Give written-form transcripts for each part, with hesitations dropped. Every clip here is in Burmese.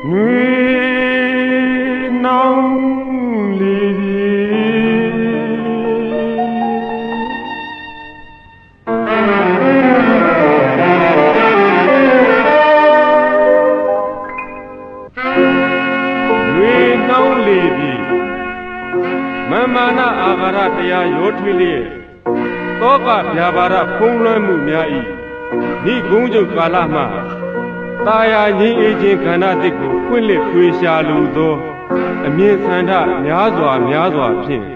နောင်လေးမမာနအာဃာရတရားရောထွေးလျက်တောကဗျာပါဒဖုံးလွှမ်းမှုများ၏ဤဂုံးချုပ်ကာလမှတာယာငြိမ်းအေးခြင်းခန္ဓာတစ်ကိုဖွင့်လှစ်ဖွေရှာလိုသောအမြင်ဆန္ဒများစွာဖြင့်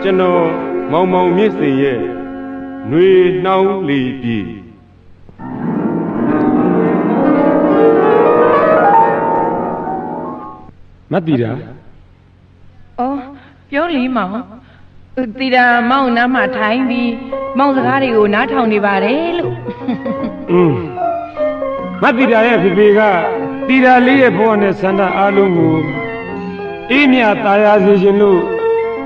ကျွန်တော်မောင်မောင်မြင့်စင်ရဲ့နှွေနှောင်းလေပြီမတ်တီရာအော်ပြောလီမောင်တီတာမောင်နားမှာထိုင်ပြီးမောင်စကားတွေကိုနားထောင်နေပါတယ်လို့မတ်တီတာရဲ့ဖေဖေကတီတာလေးရဲ့ဘဝနဲ့ဆန္ဒအားလုံးကိုအေးမြတာယာစေခြင်းလို့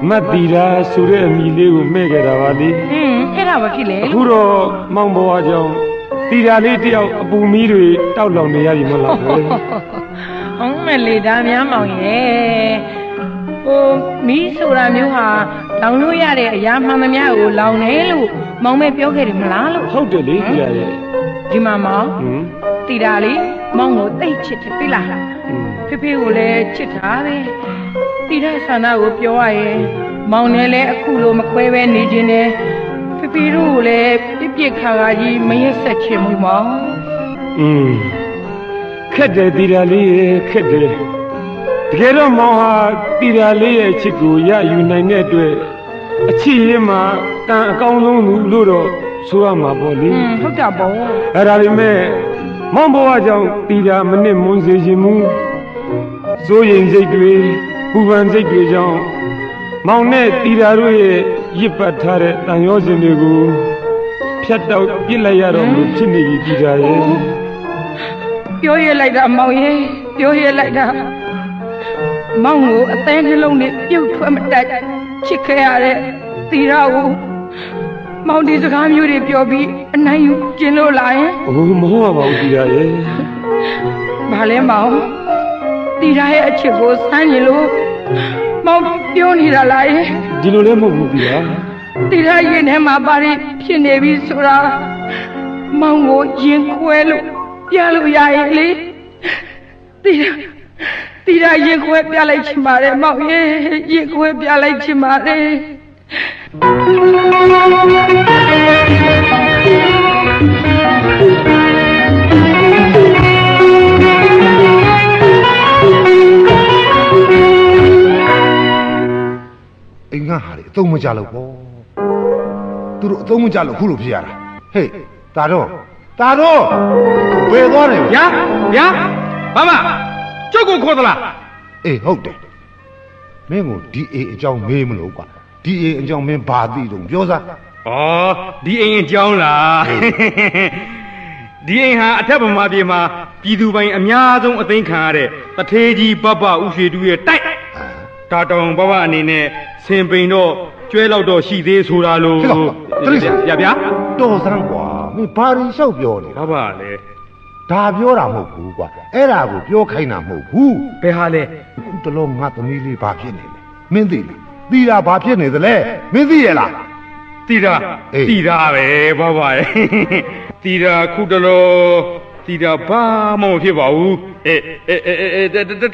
မတ်တီတာဆိုတဲ့အမည်လေးကိုမဲ့ခဲ့တာပါလေအဲ့ဒါဘာဖြစ်လဲအခုတော့မောင်ဘဝကြောင့်တီတာလေးတယောက်အပူမီးတွေတောက်လောင်နေရပြီမဟုတ်လားဟုတ်မယ်လေဒါများမောင်ရဲ့မီးဆိုတာမျိုးဟာလောင်လို့ရတဲ့အရာမှန်သမျှကိုလောင်တယ်လို့မောင်မဲပြောခဲ့တယ်မလားလို့ဟုတ်တယ်လေတီတာရဲ့ဒီမှာမောင်တီတာလေးမောင်ကိုတိတ်ချစ်တယ်ပြီလားဖေဖေကိုလည်းချစ်တာပဲတီတာဆန္ဒကိုပြောရရင်မောင်နဲ့လည်းအခုလိုမခွဲပဲနေခြင်းနဲ့ဖေဖေတို့ကိုလည်းပြစ်ခါခါကြီးမရက်ဆက်ချင်ဘူးမောင်ခက်တယ်တီတာလေးရဲ့ခက်တယ်တကယ်တော့မောင်ဟာတီတာလေးရဲ့ချစ်ကိုရယူနိုင်တဲ့အတွက်အချစ်ရင်းမှာတန်အကောင်းဆုံးလို့တော့ဆိုရမှာပေါ့လေဟုတ်တာပေါ့အဲ့ဒါပေမဲ့မောင်ဘဝကြောင့်တီတာမနစ်မွန်းစေခြင်းမူစိုးရင်စိတ်တွေပူပန်စိတ်တွေကြောင့်မောင်နဲ့တီတာတို့ရဲ့ရစ်ပတ်ထားတဲ့တန်ရောစင်တွေကိုဖြတ်တောက်ပြစ်လိုက်ရတော့လို့ဖြစ်နေပြီတီတာရဲ့ပြောရလိုက်တာမောင်ရဲ့ပြောရလိုက်တာမောင်ကိုအသေးနှလုံးနဲ့ပြုတ်ထွက်မတက်ချစ်ခဲ့ရတဲ့တီရာကိုမောင်ဒီစကားမျိုးတွေပြောပြီးအနိုင်ယူကျင်လို့လာရင်မဟုတ်ပါဘူးတီရာရဲ့ဘာလဲမောင်တီရာရဲ့အချစ်ကိုစမ်းရင်လို့မောင်ပြောနေတာလားရဲ့ဒီလိုလည်းမဟုတ်ဘူးတီရာရင်ထဲမှာပါရင်ဖြစ်နေပြီဆိုတာမောင်ကိုရင်ခွဲလို့ပြလို့ရရင်လေတီရာရင်ခွဲပြလိုက်ချင်ပါတယ်မောင်ရဲ့ရင်ခွဲပြလိုက်ချင်ပါတယ်အိမ်ကဟာလေအသုံးမကြလို့ပေါ့သူတို့အသုံးမကြလို့ခုလိုဖြစ်ရတာဟေးတာတော့ဘယ်သွားတယ်ဗျာဘာမကျုပ်ကိုခေါ်သလားအေးဟုတ်တယ်မင်းကိုဒီအိမ်အကြောင်းမေးမလို့ကွာဒီအိမ်အကြောင်းမင်းဘာသိတော့ပြောစားဩဒီအိမ်အကြောင်းလားဒီအိမ်ဟာအထက်ဗမာပြည်မှာပြည်သူပိုင်အများဆုံးအသိမ်းခံရတဲ့တထေးကြီးဘဘဦးရွှေတူရဲ့တိုက်တာတောင်ဘဘအနေနဲ့ဆင်ပိန်တော့ကျွဲလောက်တော့ရှိသေးဆိုတာလို့ဗျာတော်စမ်းကွာမင်းဘာရင်လျှောက်ပြောနေဘာပါလဲဒါပြောတာမဟုတ်ဘူးကွာအဲ့ဒါကိုပြောခိုင်းတာမဟုတ်ဘူးဘယ်ဟာလဲခုတလုံးငါသမီးလေးဘာဖြစ်နေလဲမင်းသိလားတီတာဘာဖြစ်နေသလဲမင်းသိရလားတီတာပဲဘာပါရဲ့တီတာခုတလုံးတီတာဘာမှမဖြစ်ပါဘူး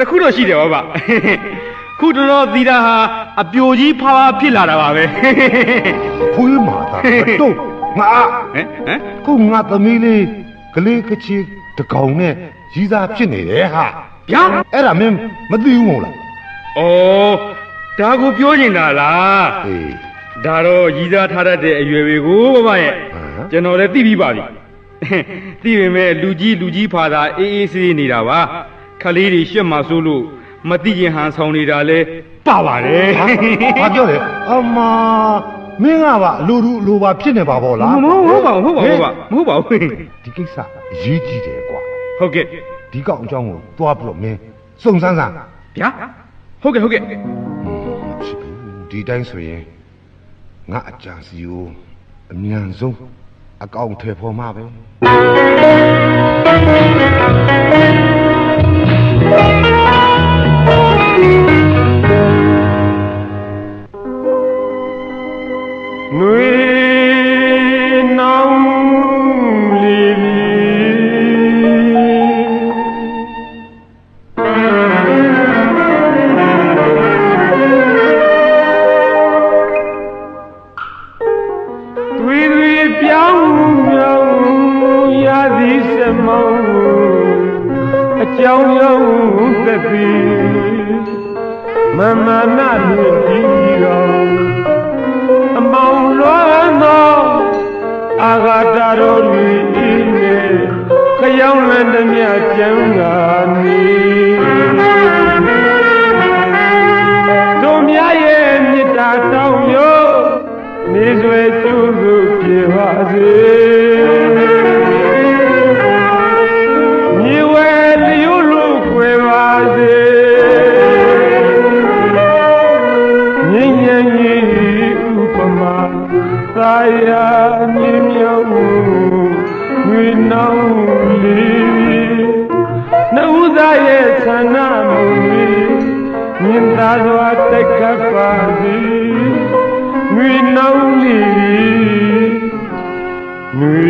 တခုတော့ရှိတယ်ဘာခုတလုံးတီတာဟာအပြိုကြီးဖာဖြစ်လာတာပါပဲခွေးမာတာတော့ငါခုငါသမီးလေးကလေးကချီတကောင်နဲ့ရီးစားဖြစ်နေတယ်ဟာဗျာအဲ့ဒါမင်းမသိဘူးမဟုတ်လားဩဒါကိုပြောနေတာလားဒါတော့ရီးစားထားတတ်တဲ့အရွယ်တွေကိုဘဘရဲ့ကျွန်တော်လည်းသိပြီးပါပြီသိပေမဲ့လူကြီးဖာသာအေးအေးဆေးနေတာပါခလေးတွေရှက်မှဆိုလို့မသိရင်ဟန်ဆောင်နေတာလဲပါပါတယ်ဘာပြောလဲအမမင်းကပါအလိုပါဖြစ်နေပါဗောလားမဟုတ်ပါဘူးဒီကိစ္စအရေးကြီးတယ်ကွာဟုတ်ကဲ့ဒီကောင်အကြောင်းကိုသွားပြီးတော့မင်းစုံစမ်းဗျာဟုတ်ကဲ့ဒီတိုင်းဆိုရင်ငါအကြံစီကိုအမြန်ဆုံးအကောင့်ထဲပေါ်မှာပဲ နွေနောင်လီလီသွေးသွေးပြောင်းမြောင်းရသည်စမောင်းအကြောင်းရောင်းသက်သည်မမနာလူကြီးတော်အမောင်လွမ်းသောအာဃာတတော်တွေနဲ့ခရောင်းလန်းသည်မြကျမ်းသာနေတို့မြရဲ့မေတ္တာတောင်းရောနေဆွေကျိုးစုပြေပါစေမြေဝဲလျို့လို့ခွေပါစေငြိမ်းချမ်းရေးဥပမာသာယာမြင့်မြောက်မှုငွေနောင်လေးနှုတ်သားရဲ့ဆန္ဒမူမြင်သာစွာတိုက်ခတ်ပါစေငွေနောင်လေးငွေ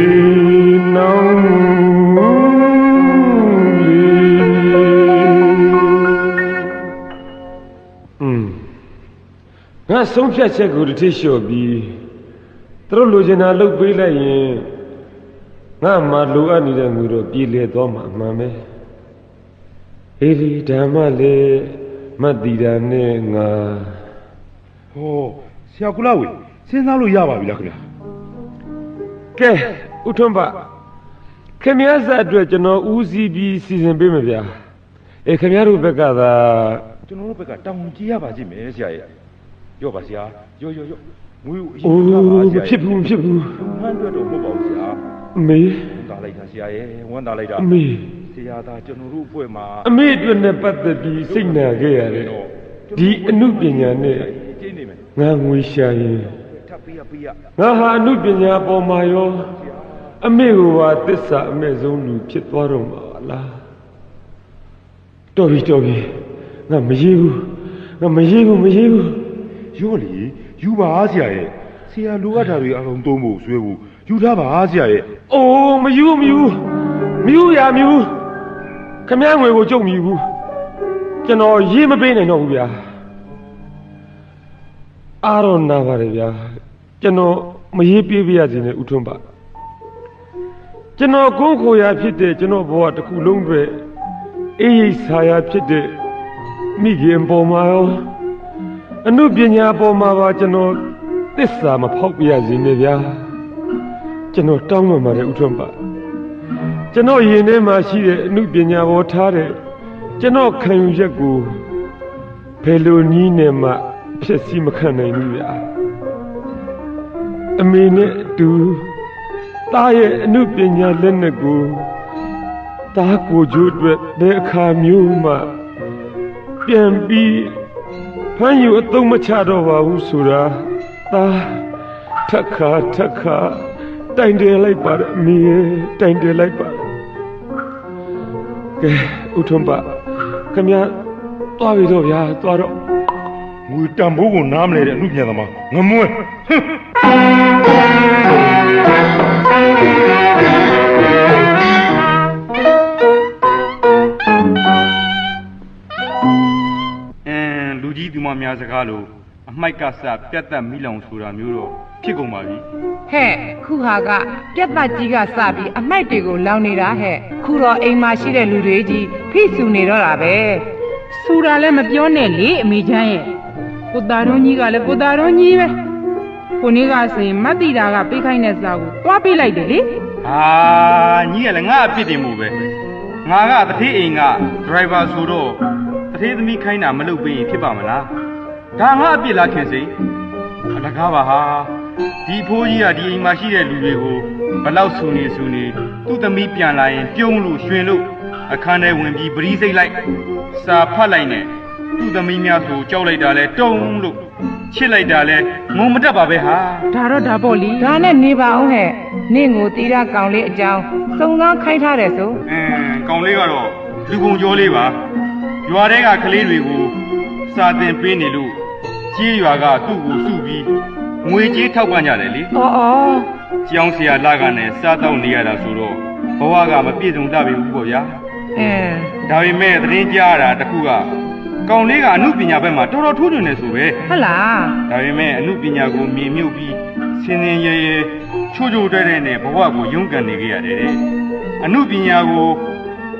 နောင်ငါဆုံးဖြတ်ချက်ကိုတစ်ထည့်လျှော့ပြီးသူတို့လိုချင်တာလုပ်ပေးလိုက်ရင်ငါမှလိုအပ်နေတဲ့ငွေတော့ပြည်လေသွားမှာအမှန်ပဲအေးဒီဓမ္မလေမတ်တီတာနဲ့ငါဟောဆရာကုလဝေစဉ်းစားလို့ရပါပြီလားခင်ဗျာကဲဥထွန်းပါခင်ဗျားစားအတွက်ကျွန်တော်ဦးစီးပြီးစီစဉ်ပေးမယ်ဗျာအေးခင်ဗျားတို့ဘက်ကသာကျွန်တော်တို့ဘက်ကတောင်းဝန်ကြီးရပါကြည့်မယ်ဆရာရဲ့ရော့ပါဆရာရော့ငွေကိုအရင်ကပါဆရာဖြစ်ဘူးမှန်းတွက်တော့မဟုတ်ပါဘူးဆရာအမေဝန်တာလိုက်တာဆရာရဲ့ဝန်တာလိုက်တာအမေဆရာသာကျွန်တော်တို့အဖွဲ့မှာအမေအတွက်နဲ့ပတ်သက်ပြီးစိတ်နာခဲ့ရတယ်ဒီအမှုပညာနဲ့ကျင်းနေမယ်ငါငွေရှာရင်ထပ်ပေးရငါဟာအမှုပညာပေါ်မှာရောအမေကပါသစ္စာအမဲ့ဆုံးလူဖြစ်သွားတော့မှာလားတော်ပြီငါမရေးဘူးရော့လေယူပါဆရာရဲ့ဆရာလိုအပ်တာတွေအလုံးသုံးဖို့ဆွဲဖို့ယူထားပါဆရာရဲ့အိုးမယူရခမည်းငွေကိုကြုံမြူဘူးကျွန်တော်ရေးမပေးနိုင်တော့ဘူးဗျာအားတော့နာပါတယ်ဗျာကျွန်တော်မရေးပေးပြရစီနဲ့ဥထွန်းပါကျွန်တော်ကိုယ်ကိုယ်ရာဖြစ်တဲ့ကျွန်တော်ဘဝတစ်ခုလုံးတွေအေးရိပ်ဆာရာဖြစ်တဲ့မိခင်ပေါ်မှာရောအမှုပညာပေါ်မှာပါကျွန်တော်သစ္စာမဖောက်ပြရစီနဲ့ဗျာကျွန်တော်တောင်းပန်ပါတယ်ဥထွန်းပါကျွန်တော်ရင်ထဲမှာရှိတဲ့အမှုပညာပေါ်ထားတဲ့ကျွန်တော်ခံယူချက်ကိုဘယ်လိုနည်းနဲ့မှဖြစ်စီမခံနိုင်ဘူးဗျာအမေနဲ့အတူသားရဲ့အမှုပညာလက်နက်ကိုသားကိုကျိုးအတွက်ဘယ်အခါမျိုးမှပြန်ပြီးဖမ်းယူအသုံးမချတော့ပါဘူးဆိုတာသားထက်ခါတိုင်တယ်လိုက်ပါတယ်အမေတိုင်တယ်လိုက်ပါကဲဥထွန်းပါခင်ဗျာသွားပြီတော့ဗျာသွားတော့ငွေတန်ဖိုးကိုနားမလဲတဲ့အမှုပြန်သမားငမွန်းလူကြီးသူမများစကားလို့အမိုက်ကစပြတ်သက်မိလောင်ဆိုတာမျိုးတော့ဖြစ်ကုန်ပါပြီဟဲ့ခုဟာကပြတ်သက်ကြီးကစပြီးအမိုက်တွေကိုလောင်နေတာဟဲ့ခုတော့အိမ်မှာရှိတဲ့လူတွေကြီးဖိဆူနေတော့တာပဲဆူတာလည်းမပြောနဲ့လေအမေချမ်းရဲ့ကိုသားတော်ကြီးကလည်းကိုသားတော်ကြီးပဲကိုနေ့ကဆိုရင်မတ်တီတာကပေးခိုင်းတဲ့စာကိုသွားပေးလိုက်တယ်လေညီကလည်းငါအဖြစ်တင်မှုပဲငါကတတိအိမ်ကဒရိုင်ဘာဆိုတော့တတိသမီးခိုင်းတာမလုပ်ပေးရင်ဖြစ်ပါမလားဒါငါအပြစ်လားခင်စိအလကားပါဟာဒီဖိုးကြီးကဒီအိမ်မှာရှိတဲ့လူတွေကိုဘလောက်ဆူနေသူ့သမီးပြန်လာရင်ပြုံးလို့ရွှင်လို့အခန်းထဲဝင်ပြီးပရိစိတ်လိုက်စာဖတ်လိုက်နဲ့သူ့သမီးများဆိုကြောက်လိုက်တာလဲတုံးလို့ချစ်လိုက်တာလဲငုံမတက်ပါပဲဟာဒါတော့ဒါပေါ့လီဒါနဲ့နေပါအောင်ဟဲ့နင့်ကိုတီးရကောင်လေးအကြောင်းစုံစမ်းခိုင်းထားတယ်ဆိုကောင်လေးကတော့လူကုန်ကြောလေးပါရွာထဲကကလေးတွေကိုစာသင်ပေးနေလို့ကြီးရွာကသူ့ကိုစုပြီး ငွေကြေးထောက်ပံ့ကြတယ်လေ အော် ကျောင်းဆရာလာကနဲ့စားတော့နေရတာဆိုတော့ဘဝကမပြည့်စုံတတ်ပြီဘူးပေါ့ဗျာဒါပေမဲ့သတင်းကြားရတာတခုကကောင်လေးကအမှုပညာဘက်မှာတော်တော်ထိုးထွင်းနေဆိုပဲ ဟုတ်လား ဒါပေမဲ့အမှုပညာကိုမြင်မြုပ်ပြီးစင်စင်ရဲရဲချိုးချိုးတဲတဲနဲ့ဘဝကိုရုန်းကန်နေကြရတယ်အမှုပညာကို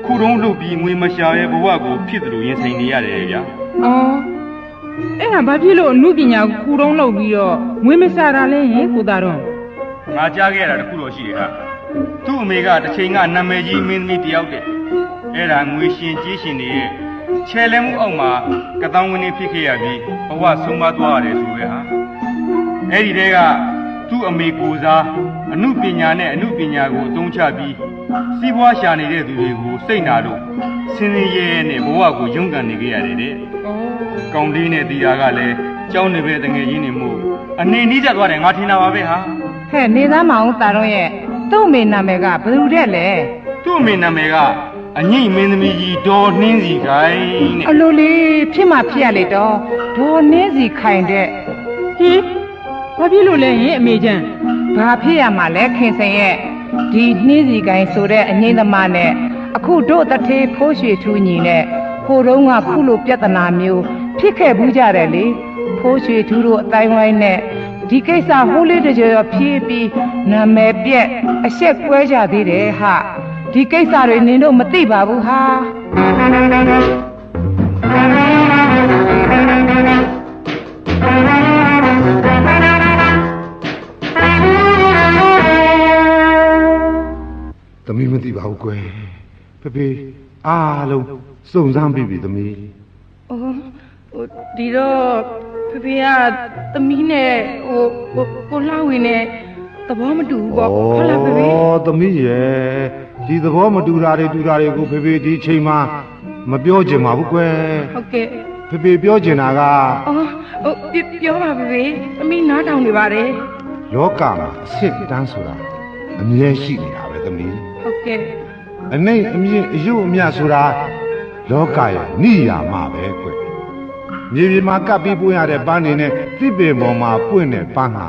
ခုတုံးလုပ်ပြီးငွေမရှာရဲဘဝကိုဖြစ်တယ်လို့ရင်ဆိုင်နေရတယ်ဗျာ အော်အဲ့ဒါဘာဖြစ်လို့အမှုပညာကိုခူတုံးလုပ်ပြီးတော့ငွေမစားတာလဲဟင်ကိုသားတော့ ငါကြားခဲ့ရတာတခုတော့ရှိတယ်ဟာသူ့အမေကတစ်ချိန်ကနာမည်ကြီးမင်းသမီးတယောက်တဲ့အဲ့ဒါငွေရှင်ကြီးရှင်တွေရဲ့ချဲလဲမှုအောက်မှာကတောင်းဝင်းနေဖြစ်ခဲ့ရပြီးဘဝဆုံးမသွားရတယ်ဆိုပဲဟာအဲ့ဒီတဲကသူ့အမေကိုစားအမှုပညာနဲ့အမှုပညာကိုအသုံးချပြီးစီးပွားရှာနေတဲ့သူတွေကိုစိတ်နာလို့စင်စင်ရဲရဲနဲ့ဘဝကိုရုန်းကန်နေကြရတယ်တဲ့ကောင်းလေးနဲ့တီတာကလည်းကြောင်းနေပဲတငယ်ချင်းနေမှုအနေနီးကျသွားတယ်ငါထင်တာပါပဲဟာ ဟဲ့နေသားမအောင်တာတော့ရဲ့သူ့အမေနာမည်ကဘယ်သူတဲ့လဲ သူ့အမေနာမည်ကအငိမ့်မင်းသမီးကြီးဒေါ်နှင်းစီခိုင်တဲ့ အလိုလေးဖြစ်မှဖြစ်ရလေတော့ဒေါ်နှင်းစီခိုင်တဲ့ဟင်ဘာဖြစ်လို့လဲဟင်အမေကျန်ဘာဖြစ်ရမှာလဲခင်စင်ရဲ့ဒီနှင်းစီခိုင်ဆိုတဲ့အငိမ့်သမားနဲ့အခုတို့တထေးဖိုးရွှေထူးညီနဲ့ဟိုတုန်းကခုလိုပြဿနာမျိုးဖြစ်ခဲ့ဘူးကြတယ်လေဖိုးရွှေထူးတို့အတိုင်းဝိုင်းနဲ့ဒီကိစ္စဟိုးလေးတကြရဖြည်းပြီးနာမည်ပြက်အဆက်ကွဲကြသေးတယ်ဟာဒီကိစ္စတွေနင်တို့မသိပါဘူးဟာသမီးမသိပါဘူးကွယ်ဖေအားလုံးစုံစမ်းပြီသမီး ဟိုဒီတော့ဖေကသမီးနဲ့ကိုလှဝင်နဲ့သဘောမတူဘူးပေါ့ဟုတ်လားဖေ ဩသမီးရဲ့ဒီသဘောမတူတာတွေကိုဖေဒီချိန်မှာမပြောချင်ပါဘူးကွယ် ဟုတ်ကဲ့ ဖေပြောချင်တာက ပြောပါဖေသမီးနားထောင်နေပါတယ် လောကမှာအစ်စ်တန်းဆိုတာအမြဲရှိနေတာပဲသမီး ဟုတ်ကဲ့ အနိုင်အမြင့်အယုအမြတ်ဆိုတာလောကရဲ့နိယာမပဲကွယ်မြေပြင်မှာကပ်ပြီးပွင့်ရတဲ့ပန်းနေနဲ့သစ်ပင်ပေါ်မှာပွင့်တဲ့ပန်းဟာ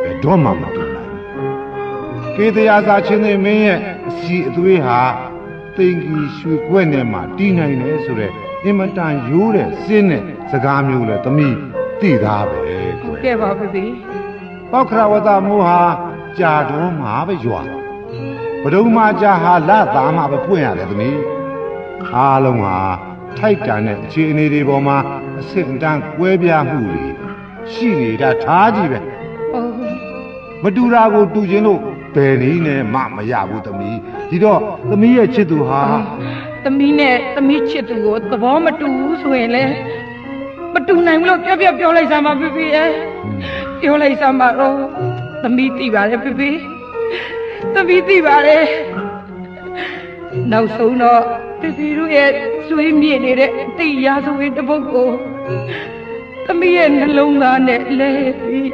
ဘယ်တော့မှမတူနိုင်ဘူးကေတရားစာချင်းသိမင်းရဲ့အစီအသွေးဟာတိမ်ကြီးရွှေခွက်နဲ့မှတီးနိုင်တယ်ဆိုတဲ့အင်မတန်ရိုးတဲ့စင်းတဲ့စကားမျိုးလဲသမီးသိသားပဲကွယ် ကဲပါဖေ ပောက်ခရဝတမိုးဟာကြာတော့မှာပဲရွာဘဒုံမှာကြာဟာလသားမှာပဲပွင့်ရတယ်သမီးအားလုံးဟာထိုက်တန်တဲ့အခြေအနေတွေပေါ်မှာအစ်စ်တန်းကွဲပြားမှုတွေရှိနေတာထားကြည့်ပဲမတူတာကိုတူခြင်းလို့ဘယ်နည်းနဲ့မှမရဘူးသမီးဒီတော့သမီးရဲ့ချစ်သူဟာ သမီးနဲ့သမီးချစ်သူကိုသဘောမတူဘူးဆိုရင်လည်းမတူနိုင်ဘူးလို့ပြောလိုက်စမ်းပါဖေရဲ့ပြောလိုက်စမ်းပါတော့သမီးသိပါတယ်ဖေသမီးသိပါတယ်နောက်ဆုံးတော့ဖေတို့ရဲ့ဆွေးမြေ့နေတဲ့အတိရာဇဝင်တစ်ပုဒ်ကိုသမီးရဲ့နှလုံးသားနဲ့လဲပြီး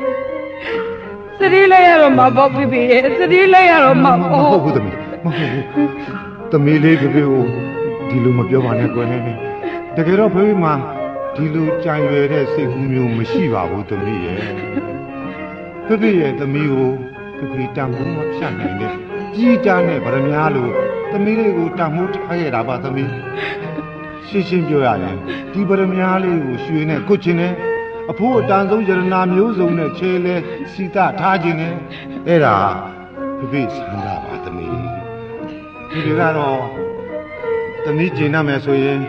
စရီးလိုက်ရတော့မှာပေါ့ဖေရဲ့စရီးလိုက်ရတော့မှာ မ ပေါ့ ဟုတ်ဘူးသမီးမဟုတ်ဘူးသမီးလေးဖေကိုဒီလိုမပြောပါနဲ့ကွယ်တကယ်တော့ဖေမှာဒီလိုကြံရွယ်တဲ့စိတ်ကူးမျိုးမရှိပါဘူးသမီးရဲ့ဖေရဲ့သမီးကိုဖေတန်ဖိုးမဖြတ်နိုင်တဲ့ကြီးတားနဲ့ဗရမ ्या လို့သမီးလေးကိုတန်ဖိုးထားရတာပါသမီးရှင်းပြောရရင်ဒီဗရမ ्या လေးကိုရွှေနဲ့ကုတ်ချင်တယ်အဖိုးအတန်ဆုံးယရနာမျိုးစုံနဲ့ချဲလဲစီတထားခြင်းနဲ့အဲ့ဒါဖေဆန္ဒပါသမီးဒီကတော့သမီးကျင်ရမယ်ဆိုရင်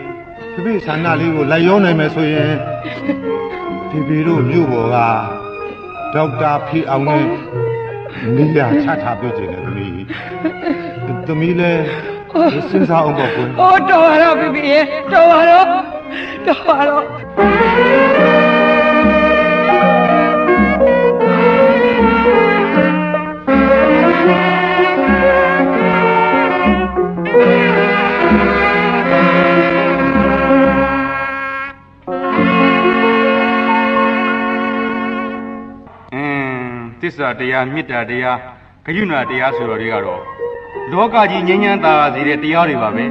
ဖေဆန္ဒလေးကိုလိုက်ရောနိုင်မယ်ဆိုရင်ဖေတို့မြို့ပေါ်ကဒေါက်တာဖေအောင်နဲ့နေရာချထားပြခြင်းနဲ့သမီးလည်းစဉ်းစားအောင်ပေါ့ကွယ် တော်ပါတော့ဖေရဲ့တော်ပါတော့သစ္စာတရားမေတ္တာတရားဂရုဏာတရားဆိုတော်တွေကတော့လောကကြီးငြိမ်းချမ်းသာစေတဲ့တရားတွေပါပဲ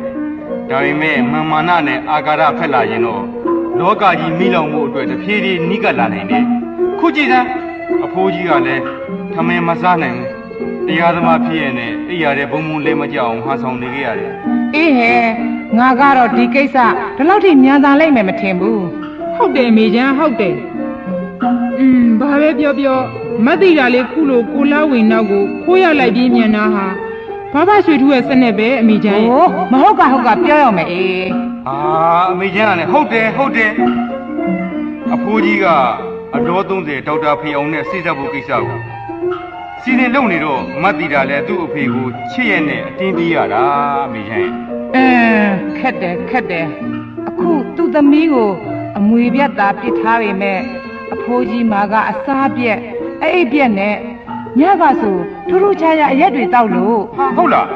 ဒါပေမဲ့မာနနဲ့အာဃာတဖက်လာရင်တော့လောကကြီးမိလောင်မှုအတွက်တဖြည်းဖြည်းနိကလာနိုင်တယ်ခုကြည့်စမ်း အဖိုးကြီးကလည်းထမင်းမစားနိုင်ဘူးတရားသမားဖြစ်ရဲ့နဲ့အိယာတဲ့ဘုံဘုံလဲမကြောက်အောင်ဟာဆောင်နေခဲ့ရတယ် အေးဟဲ့ငါကတော့ဒီကိစ္စဒီလောက်ထိမြန်သာလိုက်မယ်မထင်ဘူး ဟုတ်တယ်မေချမ်းဟုတ်တယ်ဘာပဲပြောပြောမတ်တိတာလေးခုလိုကိုလာဝင်နောက်ကိုခိုးရလိုက်ပြီးမြန်တာဟာဘာဘာရွှေထူးရဲ့စနစ်ပဲအမေချမ်းရဲ့ ဟိုမဟုတ်ကပြောရမယ်အေး အမေချမ်းကလည်းဟုတ်တယ်အဖိုးကြီးကအတော်30ဒေါက်တာဖေအောင်နဲ့စိတ်ဆက်ဖို့ကိစ္စကိုစီစဉ်လုပ်နေတော့မတ်တီတာလည်းသူ့အဖေကိုချစ်ရဲ့နဲ့အတင်းပြေးရတာအမေချမ်းရဲ့ ခက်တယ်အခုသူ့သမီးကိုအမွေပြတ်တာပြစ်ထားပေမဲ့အဖိုးကြီးမာကအစားပြက်အိပ်ပြက်နဲ့ညကဆိုထူးထူးခြားခြားအရက်တွေတောက်လို့ ဟုတ်လား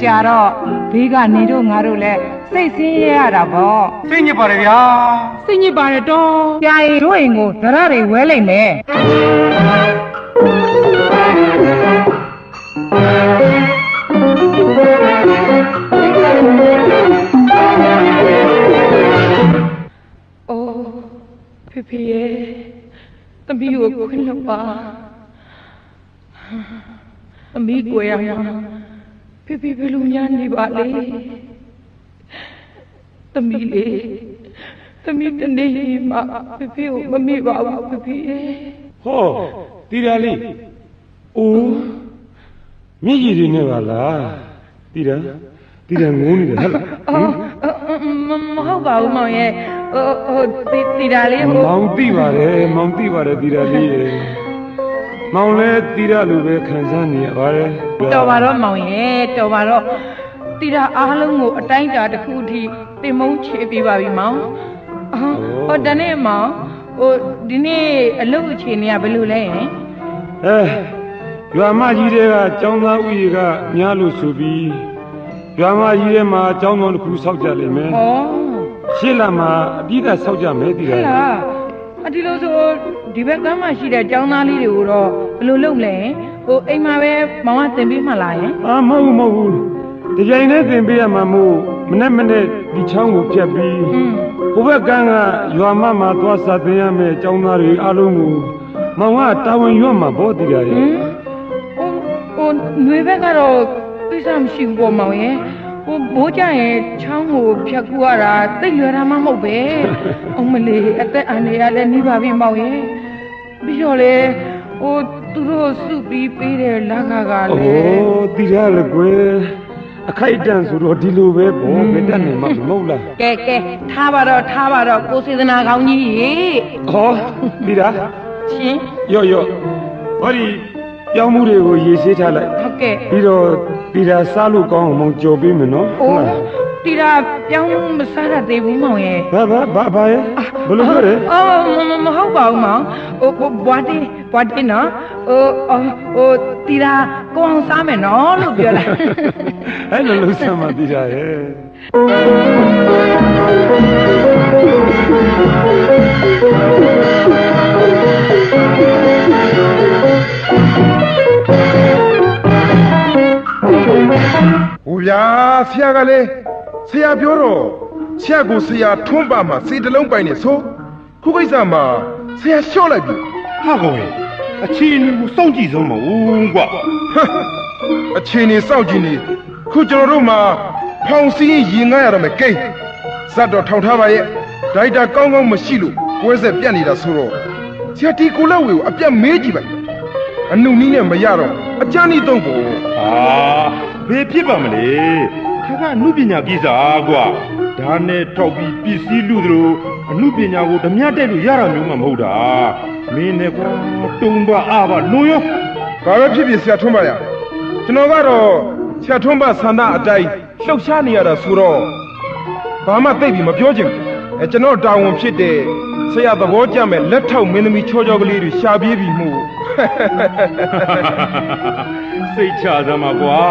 ကြာတော့ဘေးကနေတို့ငါတို့လည်းစိတ်ဆင်းရဲရတာပေါ့ စိတ်ညစ်ပါတယ်ဗျာ စိတ်ညစ်ပါတယ်တော့ ကြာရင်တို့အိမ်ကိုဒရတွေဝဲလိုက်မယ်အိုးဖေရဲ့သမီးကိုခွင့်လွှတ်ပါသမီးကိုရမှာဖေဘယ်လိုများနေပါလဲသမီးလေးသမီးတနေ့မှဖေကိုမမေ့ပါဘူးဖေရဲ့ ဟောတီတာလေးအိုးမျက်ရည်တွေနဲ့ပါလားတီတာငုံနေတယ်ဟဲ့လားမဟုတ်ပါဘူးမောင်ရဲ့တီတာလေးဟို မောင်သိပါတယ်တီတာလေးရေမောင်လည်းတီတာလိုပဲခံစားနေရပါတယ် တော်ပါတော့မောင်ရဲ့တော်ပါတော့တီတာအားလုံးကိုအတိုင်းတာတစ်ခုအထိတင်မုန်းချေပေးပါပြီမောင်ဟိုတနေ့မောင်ဒီနေ့အလုပ်အခြေအနေကဘယ်လိုလဲဟင်ရွာမကြီးတွေကကျောင်းသားဥယေကများလို့ဆိုပြီးရွာမကြီးထဲမှာကျောင်းတော်တစ်ခုဆောက်ကြလိမ့်မယ်ရှေ့လာမှာအပြည့်အဆောက်ကြမယ်တီတာ ဒီလိုဆိုဒီဘက်ကမ်းမှာရှိတဲ့ကျောင်းသားလေးတွေကိုတော့ဘယ်လိုလုပ်လဲအိမ်မှာပဲမောင်ကသင်ပေးမှလားယင်မဟုတ်ဘူးဒီကြိမ်နဲ့သင်ပေးရမှာမို့မနေ့ဒီချောင်းကိုဖြတ်ပြီးဟိုဘက်ကမ်းကရွာမမှာသွားစာသင်ရမယ်ကျောင်းသားတွေအားလုံးကိုမောင်ကတာဝန်ရွတ်မှာဘောတီတာရဲ့ຫນွေဘက်ကတော့ကိစ္စမရှိဘူးပေါ့မောင်ရဲ့ဘိုးကြရင်ချောင်းကိုဖြတ်ကူရတာသိလွယ်တာမှမဟုတ်ပဲအောင်မလေးအသက်အန္တရာယ်လည်းနှိပါပြီမောင်ရဲ့ပြီးတော့လေသူတို့စုပြီးပေးတယ်လက်ကလည်းတီတာလေကွယ်အခိုက်အတန့်ဆိုတော့ဒီလိုပဲဘောဘယ်တတ်နေမှာမဟုတ်လားကဲထားပါတော့ကိုစေတနာကောင်းကြီးရေတီတာရှင်ရော့ဟောဒီပြောင်းမှုတွေကိုရေဆေးထားလိုက်ဟုတ်ကဲ့ပြီးတော့တီတာစားလို့ကောင်းအောင်မောင်ကြော်ပေးမယ်နော်ဟုတ်လားတီတာပြောင်းမစားရသေးဘူးမောင်ရဲ့ဘာရဲ့ဘယ်လိုပြောလဲမဟုတ်ပါဘူးမောင်ဘွားတေးနော်တီတာကိုအောင်စားမယ်နော်လို့ပြောလိုက်အဲ့လိုလုပ်စမ်းပါတီတာရဲ့ဟိုဗျာဆရာကလည်းဆရာပြောတော့ဆရာကိုဆရာထွန်းပါမှာစေတလုံးပိုင်နေဆိုခုကိစ္စမှာဆရာလျှော့လိုက်ပြီဟာကောင်ရဲ့အခြေအနေကိုစောင့်ကြည့်စမ်းမဦးကွာအခြေအနေစောင့်ကြည့်နေခုကျွန်တော်တို့မှာဖောင်စည်းရင်ငားရတော့မယ်ကိန်းဇတ်တော်ထောင်ထားပါရဲ့ဒိုက်တာကောင်းကောင်းမရှိလို့ပွဲဆက်ပြတ်နေတာဆိုတော့ဆရာဒီကိုလက်ဝေကိုအပြတ်မေးကြည့်ပါအနုနီးနဲ့မရတော့အကြမ်းဤတော့ပေါ့ဘယ်ဖြစ်ပါမလဲခါကအမှုပညာကိစ္စကွာဒါနဲ့ထောက်ပြီးပစ္စည်းလူတို့အမှုပညာကိုဓမြတက်လို့ရတာမျိုးမှမဟုတ်တာမင်းနဲ့ကွာတုံပါအားပါလွန်ရောဘာပဲဖြစ်ဖြစ်ဆရာထွန်းပါရကျွန်တော်ကတော့ဆရာထွန်းပါဆန္ဒအတိုင်းလှုပ်ရှားနေရတာဆိုတော့ဘာမှသိပြီးမပြောချင်ဘူးကျွန်တော်တာဝန်ဖြစ်တဲ့ဆရာသဘောကျမဲ့လက်ထောက်မင်းသမီးချောချောကလေးတွေရှာပြေးပြီးမှုစိတ်ချစမ်းပါကွာ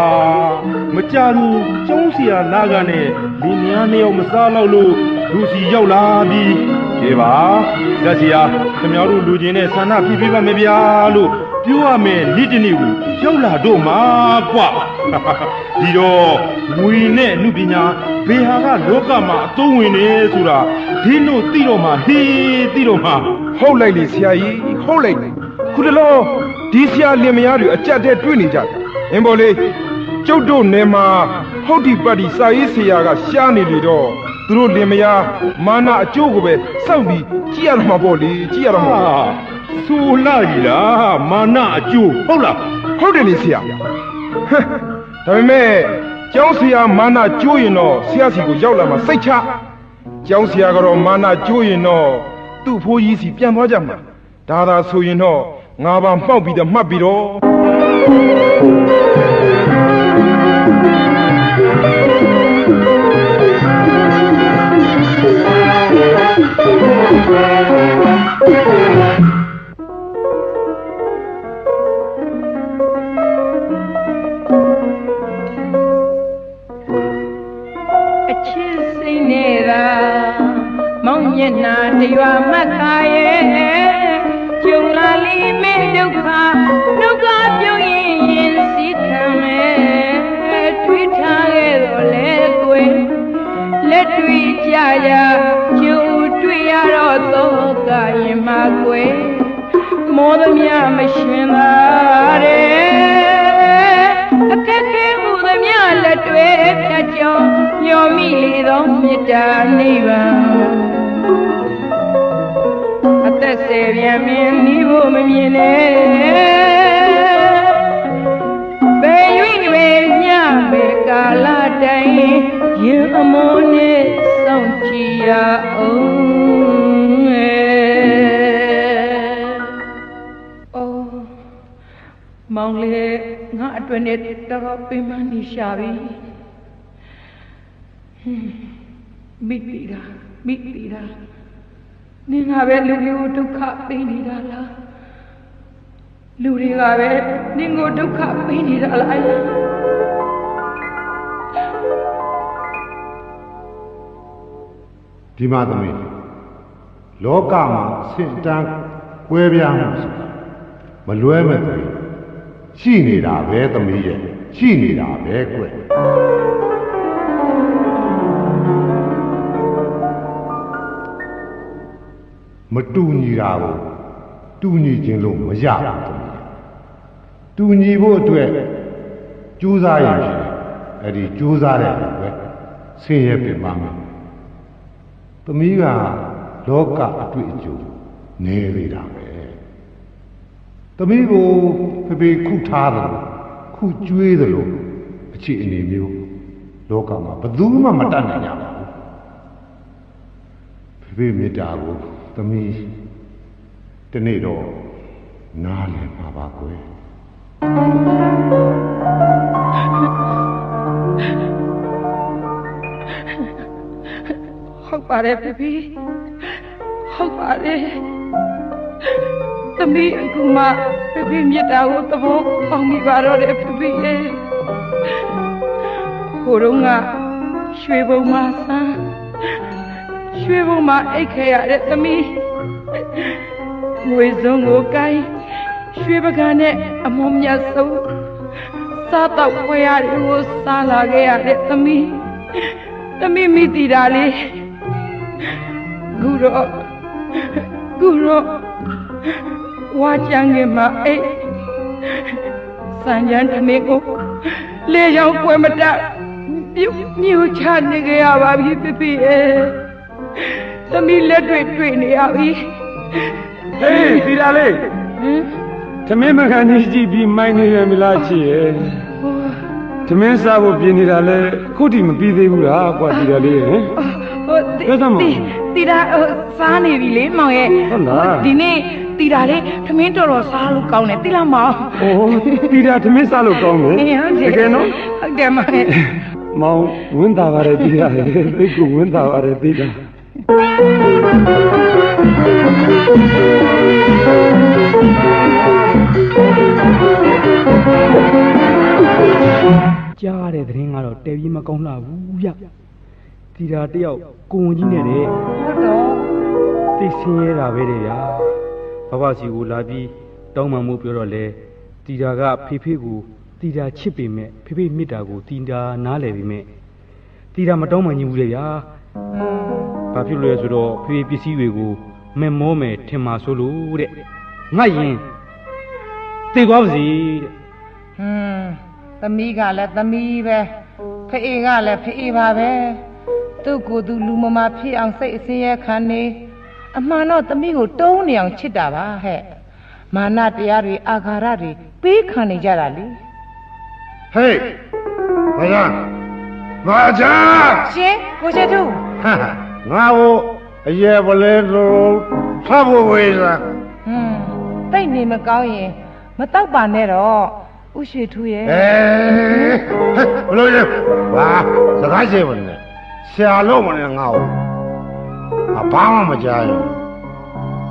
မကြဘူးကျုံးစီယာနာကနဲ့လင်းများနှစ်ယောက်မစားတော့လို့လူစီရောက်လာပြီဒီပါဇက်စီယာခင်ဗျားတို့လူချင်းနဲ့ဆန္ဒပြပြပါမယ်ဗျာလို့ပြောရမယ်နေ့တနေ့ကိုရောက်လာတော့မှာကွာဒီတော့ငွေနဲ့အမှုပညာဘေဟာကလောကမှာအသုံးဝင်နေဆိုတာဒီလို့သိတော့မှဟေးသိတော့မှဟုတ်လိုက်လေဆရာကြီးဟုတ်လိုက်လေ ခုတလောဒီဆရာလင်မယားတွေအကြက်တဲ့တွေ့နေကြတယ်အင်းပေါ်လေးကျုပ်တို့နယ်မှာဟုတ်ဒီပတ်ဒီစာရေးဆရာကရှားနေလေတော့သူတို့လင်မယားမာနအကျိုးကိုပဲစောင့်ပြီးကြည့်ရမှာပေါ့လေကြည့်ရမှာဆူလာကြီးလားမာနအကျိုးဟုတ်လား ဟုတ်တယ်လေဆရာဒါပေမဲ့ကျောင်းဆရာမာနကျိုးရင်တော့ဆရာစီကိုရောက်လာမှစိတ်ချကျောင်းဆရာကတော့မာနကျိုးရင်တော့သူ့ဖိုးကြီးစီပြန်သွားကြမှာဒါသာဆိုရင်တော့ငါပါမှောက်ပြီးတော့မှတ်ပြီးတော့မောင်မျက်နှာတရွာမှတ်သားရဲ့ကျုံလာလီမေဒုက္ခဒုက္ခပြုံးရင်စီခံမယ်ထွေးထားခဲ့တော့လေကွယ်လက်တွေ့ကြရကျုံတွေ့ရတော့တော့ကရင်မကွယ်မောသမျှမရှင်သာတဲ့အခက်ခဲမှုသမျှလက်တွေ့ဖြတ်ကျော်ညော်မိလေသောမေတ္တာနိဗ္ဗာန်အသက်စေပြန်မင်းမိဖို့မမြင်နဲ့ဘယ်၍ပဲညပဲကာလတိုင်းရင်အမောနဲ့စောင့်ကြည့်ရအောင်မောင်လေးငါအတွင်းနဲ့တော်ပင်မနေရှာပြီမိပြီလားနင်ကပဲလူတွေကိုဒုက္ခပေးနေတာလားလူတွေကပဲနင်ကိုဒုက္ခပေးနေတာလားဒီမှာသမီးလောကမှာအဆင့်တန်းကွဲပြားမှုဆိုတာမလွဲမဲ့သမီးရှိနေတာပဲသမီးရဲ့ရှိနေတာပဲကွမတူညီတာကိုတူညီခြင်းလို့မရဘူးသမီးတူညီဖို့အတွက်ကြိုးစားရင်ရှိတယ်အဲ့ဒီကြိုးစားတဲ့လူပဲဆင်းရဲပြင်ပါမယ်သမီးကလောကအတွေ့အကြုံနေနေတာပဲသမီးကိုဖေခုထားတယ်ခုကျွေးတယ်လို့အခြေအနေမျိုးလောကမှာဘယ်သူမှမတတ်နိုင်ကြပါဘူးဖေမေတ္တာကိုသမီးဒီနေ့တော့နားလည်မှာပါကွယ်ဟုတ်ပါတယ်ဖေဟုတ်ပါတယ်သမီးအခုမှဖေမြတ်တာကိုသဘောပေါက်မိပါတော့တယ်ဖေရဲ့ဟိုတော့ကရွှေဘုံမှာဆန်းရွှေဘုံမှာအိတ်ခဲရတဲ့သမီးငွေစုံကိုကိုင်းရွှေပကံနဲ့အမုံမြတ်ဆုံးစားတော့ခွဲရတယ်ကိုစားလာခဲ့ရတဲ့သမီးမိတည်တာလေးခုတော့ဝါချန်ငယ်မှာအိတ်စံကြမ်းတမင်းကိုလေရောင်ကွယ်မတတ်မြို့ချနေကြရပါပြီဖေရဲ့သမီးလက်တွေ့နေရပြီဟေးဒီလာလေးသမင်းမကန်ကြီးကြည့်ပြီးမိုင်းနေရမလားချစ်ရဲ့သမင်းစားဖို့ပြင်နေတာလဲအခုထိမပြီးသေးဘူးလားကွာဒီလာလေးဟင်တီတာစားနေပြီလေမောင်ရဲ့ဟုတ်လားဒီနေ့တီတာလေးသမင်းတော်စားလို့ကောင်းတယ်သိလားမောင်အိုးတီတာသမင်းစားလို့ကောင်းတယ်တကယ်နော်ဟုတ်တယ်မောင်ရဲ့မောင်ဝင်းတာပါတယ်တီတာလေးသိကူဝင်းတာပါတယ်တီတာကြားတဲ့သတင်းကတော့တဲပြီးမကောင်းလှဘူးဗျတီတာတယောက်ကိုဝင်ကြီးနဲ့တဲ့ဟုတ်တော့သိဆင်းရဲတာပဲတဲ့ဗျာဘဘစီကိုလာပြီးတောင်းပန်မှုပြောတော့လေတီတာကဖေကိုတီတာချစ်ပေမဲ့ဖေမေတ္တာကိုတီတာနားလည်ပေမဲ့တီတာမတောင်းပန်ဘူးလေဗျာဘာဖြစ်လို့လဲဆိုတော့ဖေပစ္စည်းတွေကိုမဲမောမယ်ထင်မှာဆိုလို့တဲ့ငတ်ရင် သိသွားပါစီတဲ့ သမီးကလည်းသမီးပဲဖေးကလည်းဖေးပါပဲသူ့ကိုယ်သူလူမမာဖြစ်အောင်စိတ်အစင်းရဲခံနေအမှန်တော့သမီးကိုတုံးနေအောင်ချစ်တာပါဟဲ့မာနတရားတွေအာဃာတတွေပေးခံနေကြတာလေ ဟေးဘာသာငါချာ ရှင်ကိုရှိသူ ငါ့ကိုအရေးပလဲလို့ဖတ်ဖို့ဝေးစား တိတ်နေမကောင်းရင်မတောက်ပါနဲ့တော့ဥရှိထူရဲ့ ဘလို့လဲဘာစကားရှိမလဲဆရာလို့မလဲငါ့ကိုဘာမှမကြားရင်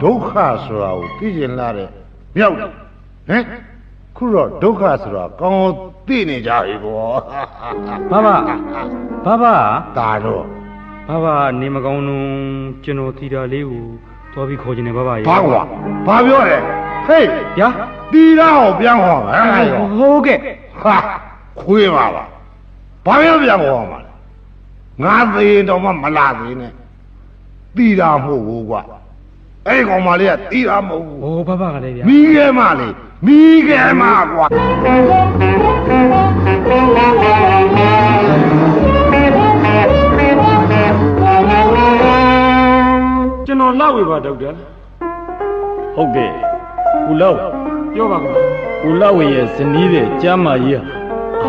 ဒုက္ခဆိုတာကိုသိကျင်လာတဲ့မြောက်တယ်ဟမ်ခုတော့ဒုက္ခဆိုတာကောင်းသိနေကြပြီဗော ဘာဒါတော့ ဘာနေမကောင်းတော့ကျွန်တော်တီတာလေးကိုသွားပြီးခေါ်ချင်တယ်ဘာရေ ဘာကွာဘာပြောလဲဟေး ဗျာ တီးတော့ပြန်ဟောဟမ် ဟုတ်ကဲ့ ဟာခွေးပါလားဘာပြောပြန်ဟောမှာလဲငါသေးတော့မှမလာသေးနဲ့တီးတာမဟုတ်ဘူးကွာအဲ့ဒီကောင်မလေးကတီးတာမဟုတ်ဘူး ဟိုဘာကလည်းဗျာ မိခဲမလေးမိခဲမကွာ ကျွန်တော်လောက်ဝေပါဒေါက်တာ ဟုတ်ကဲ့ကိုလောက် ပြောပါခင်ဗျာ ကိုလောက်ဝင်ရဲ့ဇနီးတဲ့ကျမ်းမာကြီး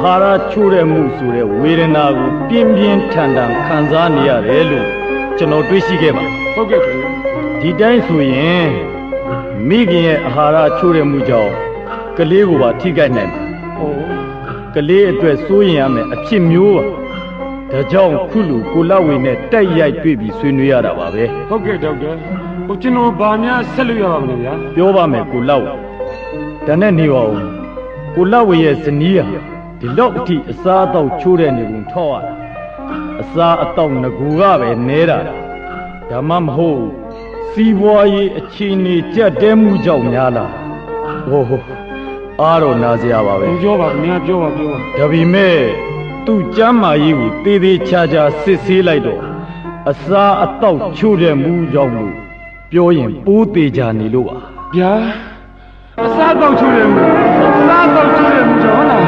ဟာအာဟာရချိုးတဲ့မှုဆိုတဲ့ဝေဒနာကိုပြင်းပြင်းထန်ထန်ခံစားနေရတယ်လို့ကျွန်တော်တွေးရှိခဲ့ပါ ဟုတ်ကဲ့ခင်ဗျာ ဒီတိုင်းဆိုရင်မိခင်ရဲ့အာဟာရချိုးတဲ့မှုကြောင့်ကလေးကိုပါထိခိုက်နိုင်တယ် ဟို ကလေးအတွက်စိုးရင်ရမယ်အဖြစ်မျိုးပါဒါကြောင့်ခုလူကိုလောက်ဝင်နဲ့တိုက်ရိုက်တွေ့ပြီးဆွေးနွေးရတာပါပဲ ဟုတ်ကဲ့ဒေါက်တာဟိုကျွန်တော်ဗာများဆက်လို့ရပါမလဲဗျာ ပြောပါမယ်ကိုလောက်ဒါနဲ့နေပါဦးကိုလောက်ဝင်ရဲ့ဇနီးဟာဒီလောက်အထိအစားအသောက်ချိုးတဲ့နေကုန်ထောက်ရတာအစားအသောက်ငကူကပဲနဲတာဒါမှမဟုတ်စီးပွားရေးအခြေအနေကြက်တဲမှုကြောင့်များလားဟိုအားတော့နာစရာပါပဲ ပြောပါခင်ဗျာပြောပါ ဒါပေမဲ့သူ့ကျမ်းမာရေးကိုတေးသေးချာချာစစ်ဆေးလိုက်တော့အစားအသောက်ချိုးတဲ့မှုကြောင့်လို့ပြောရင်ပိုးသေးကြနေလို့ပါ ဗျာအစားတော့ချိုးတယ်အစားတော့ချိုးတယ်ကြောင်းလား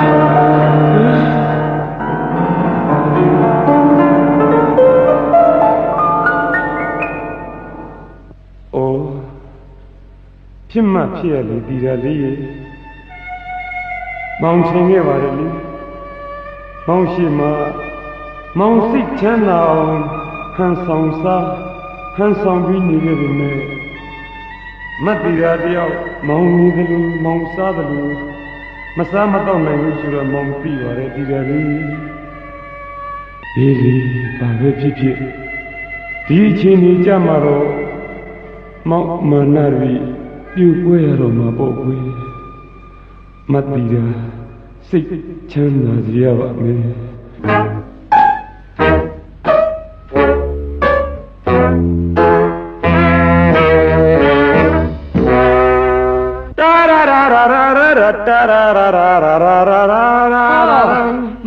အိုးဖြစ်မှဖြစ်ရလေဒီရလေးရေမောင်ချင်ခဲ့ပါတယ်လေမောင်ရှိမှမောင်စိတ်ချမ်းသာအောင်ဟန်ဆောင်စားဟန်ဆောင်ပြီးနေခဲ့ပြီမဲ့မတ်တီရာတယောက်မောင်နေတယ်လို့မောင်စားတယ်လို့မစားမတော့နိုင်ဘူးဆိုတော့မောင်ပြီးပါတယ်ဒီရလေးဒီဘာပဲဖြစ်ဖြစ်ဒီအချိန်ကြီးကြမှာတော့မောင်မနာရီပြူပွဲရတော့မှာပေါ့ကွယ်မတ်တီရာစိတ်ချမ်းသာကြရပါမယ်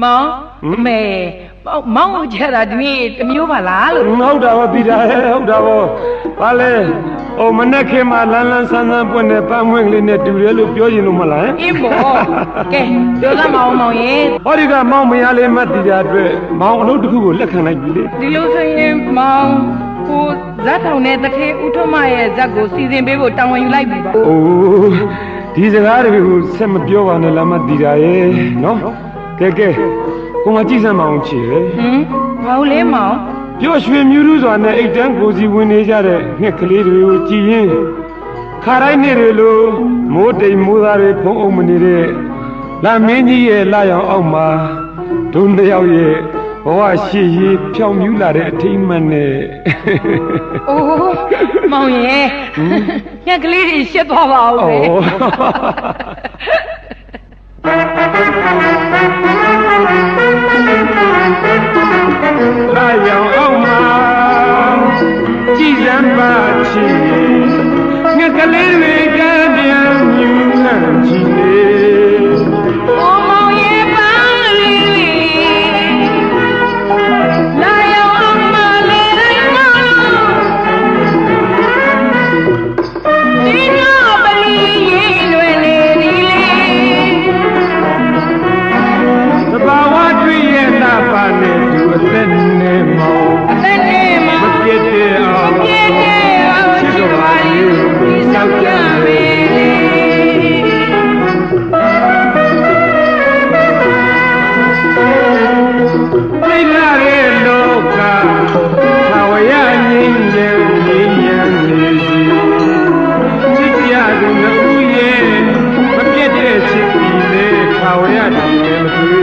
မောင်မေမောင်ကြတာဒီနေ့တမျိုးပါလားလို့ ဟုတ်တာပါပြည်တာဟုတ်တာပါဘာလဲဟိုမနေ့ခင်မှာလန်းလန်းဆန်းဆန်းပွင့်တဲ့ပန်းမွင့်ကလေးနဲ့တူတယ်လို့ပြောရင်လို့မလား အင်းဘောကဲပြောစမ်းမအောင်မောင်ရေ ဟောဒီကမောင်မရလေးမတ်တီတာအတွက်မောင်အလုပ်တစ်ခုကိုလက်ခံလိုက်ပြီလေ ဒီလိုဆိုရင်မောင်ကိုဇတ်ထောင်နဲ့တထေးဥထမရဲ့ဇက်ကိုစီစဉ်ပေးဖို့တာဝန်ယူလိုက်ပြီပါ အိုးဒီစကားတွေကိုဆက်မပြောပါနဲ့လားမတ်တီတာရဲ့နော်ကဲကိုမကြည့်စမ်းမအောင်ချေတယ် ဘာလို့လဲမောင် ပျော်ရွှင်မြူးရူးစွာနဲ့အိတ်တန်းကိုစီဝင်နေကြတဲ့ငှက်ကလေးတွေကိုကြည်ရင်ခါတိုင်းနေ့တွေလိုမိုးတိမ်မိုးသားတွေဖုံးအုပ်မနေတဲ့လာမင်းကြီးရဲ့လာရောင်အောက်မှာဒုနှစ်ယောက်ရဲ့ဘဝရှိရေးဖြောင်မြူးလာတဲ့အထိမ့်မှန်နဲ့ အိုးမောင်ရေညက်ကလေးတွေရှက်သွားပါဦးပဲ လာရောင်အောက်မှာကြည်စမ်းပါချီငှက်ကလေးတွေကပြန်မြူးနှံချီနေ အိုးမောင်ရေပန်းလေးလာရောက်အောင်မလေးတိုင်းမောင်ဒီနာပလီရင်လွယ်နေဒီလေး သိလာတဲ့လောကထာဝရငြိမ်းချမ်းငြိမ်းချမ်းနေစီချစ်ကြသူနှုတ်ရဲ့မပြတ်တဲ့ချစ်ပြီးလေထာဝရတည်လည်းမတွေ့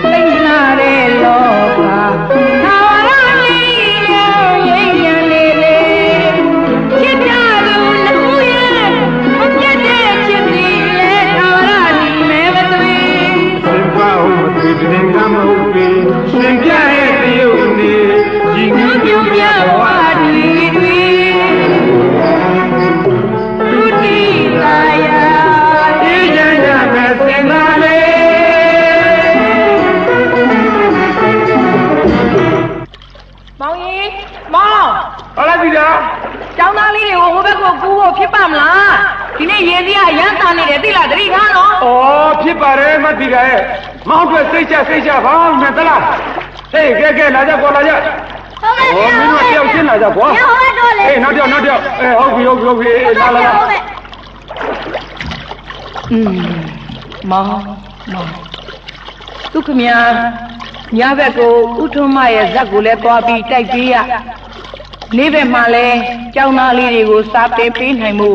သိလာတဲ့လောကထာဝရငြိမ်းချမ်းငြိမ်းချမ်းနေလေချစ်ကြသူနှုတ်ရဲ့မပြတ်တဲ့ချစ်ပြီးလေထာဝရတည်လည်းမတွေ့စင်ပါဦးမတွေ့တဲ့ကမဟုတ်ပြီရှင်ပြရဲ့တယုတ်နေကြီးငြိမ်းပြုပြဘဝတည်သူတိလာယာအေးချမ်းကြမဲ့စင်ပါလေမောင်ကြီးမောင်ဟောလိုက်ပြီလားကျောင်းသားလေးတွေကိုဟိုဘက်ကိုကူးဖို့ဖြစ်ပါမလားဒီနေ့ရေစီးကအရန်တာနေတယ်သိလားတတိထားနော်ဩဖြစ်ပါတယ်မသိကြရဲ့မောင်တို့စိတ်ချပါမယ်သလားဟေးကဲလာကြကွာလာကြဟုတ်ကဲ့ဗျာမင်းတို့တယောက်ရှင်းလာကြကွာဟုတ်ကဲ့တော့လေဟေးနောက်တယောက်ဟုတ်ပြီလာမောင်သူခမညာညဘက်ကိုဥထုံမရဲ့ဇက်ကိုလည်းသွားပြီးတိုက်ပေးရနေ့ဘက်မှာလည်းကျောင်းသားလေးတွေကိုစားပေးနိုင်မှု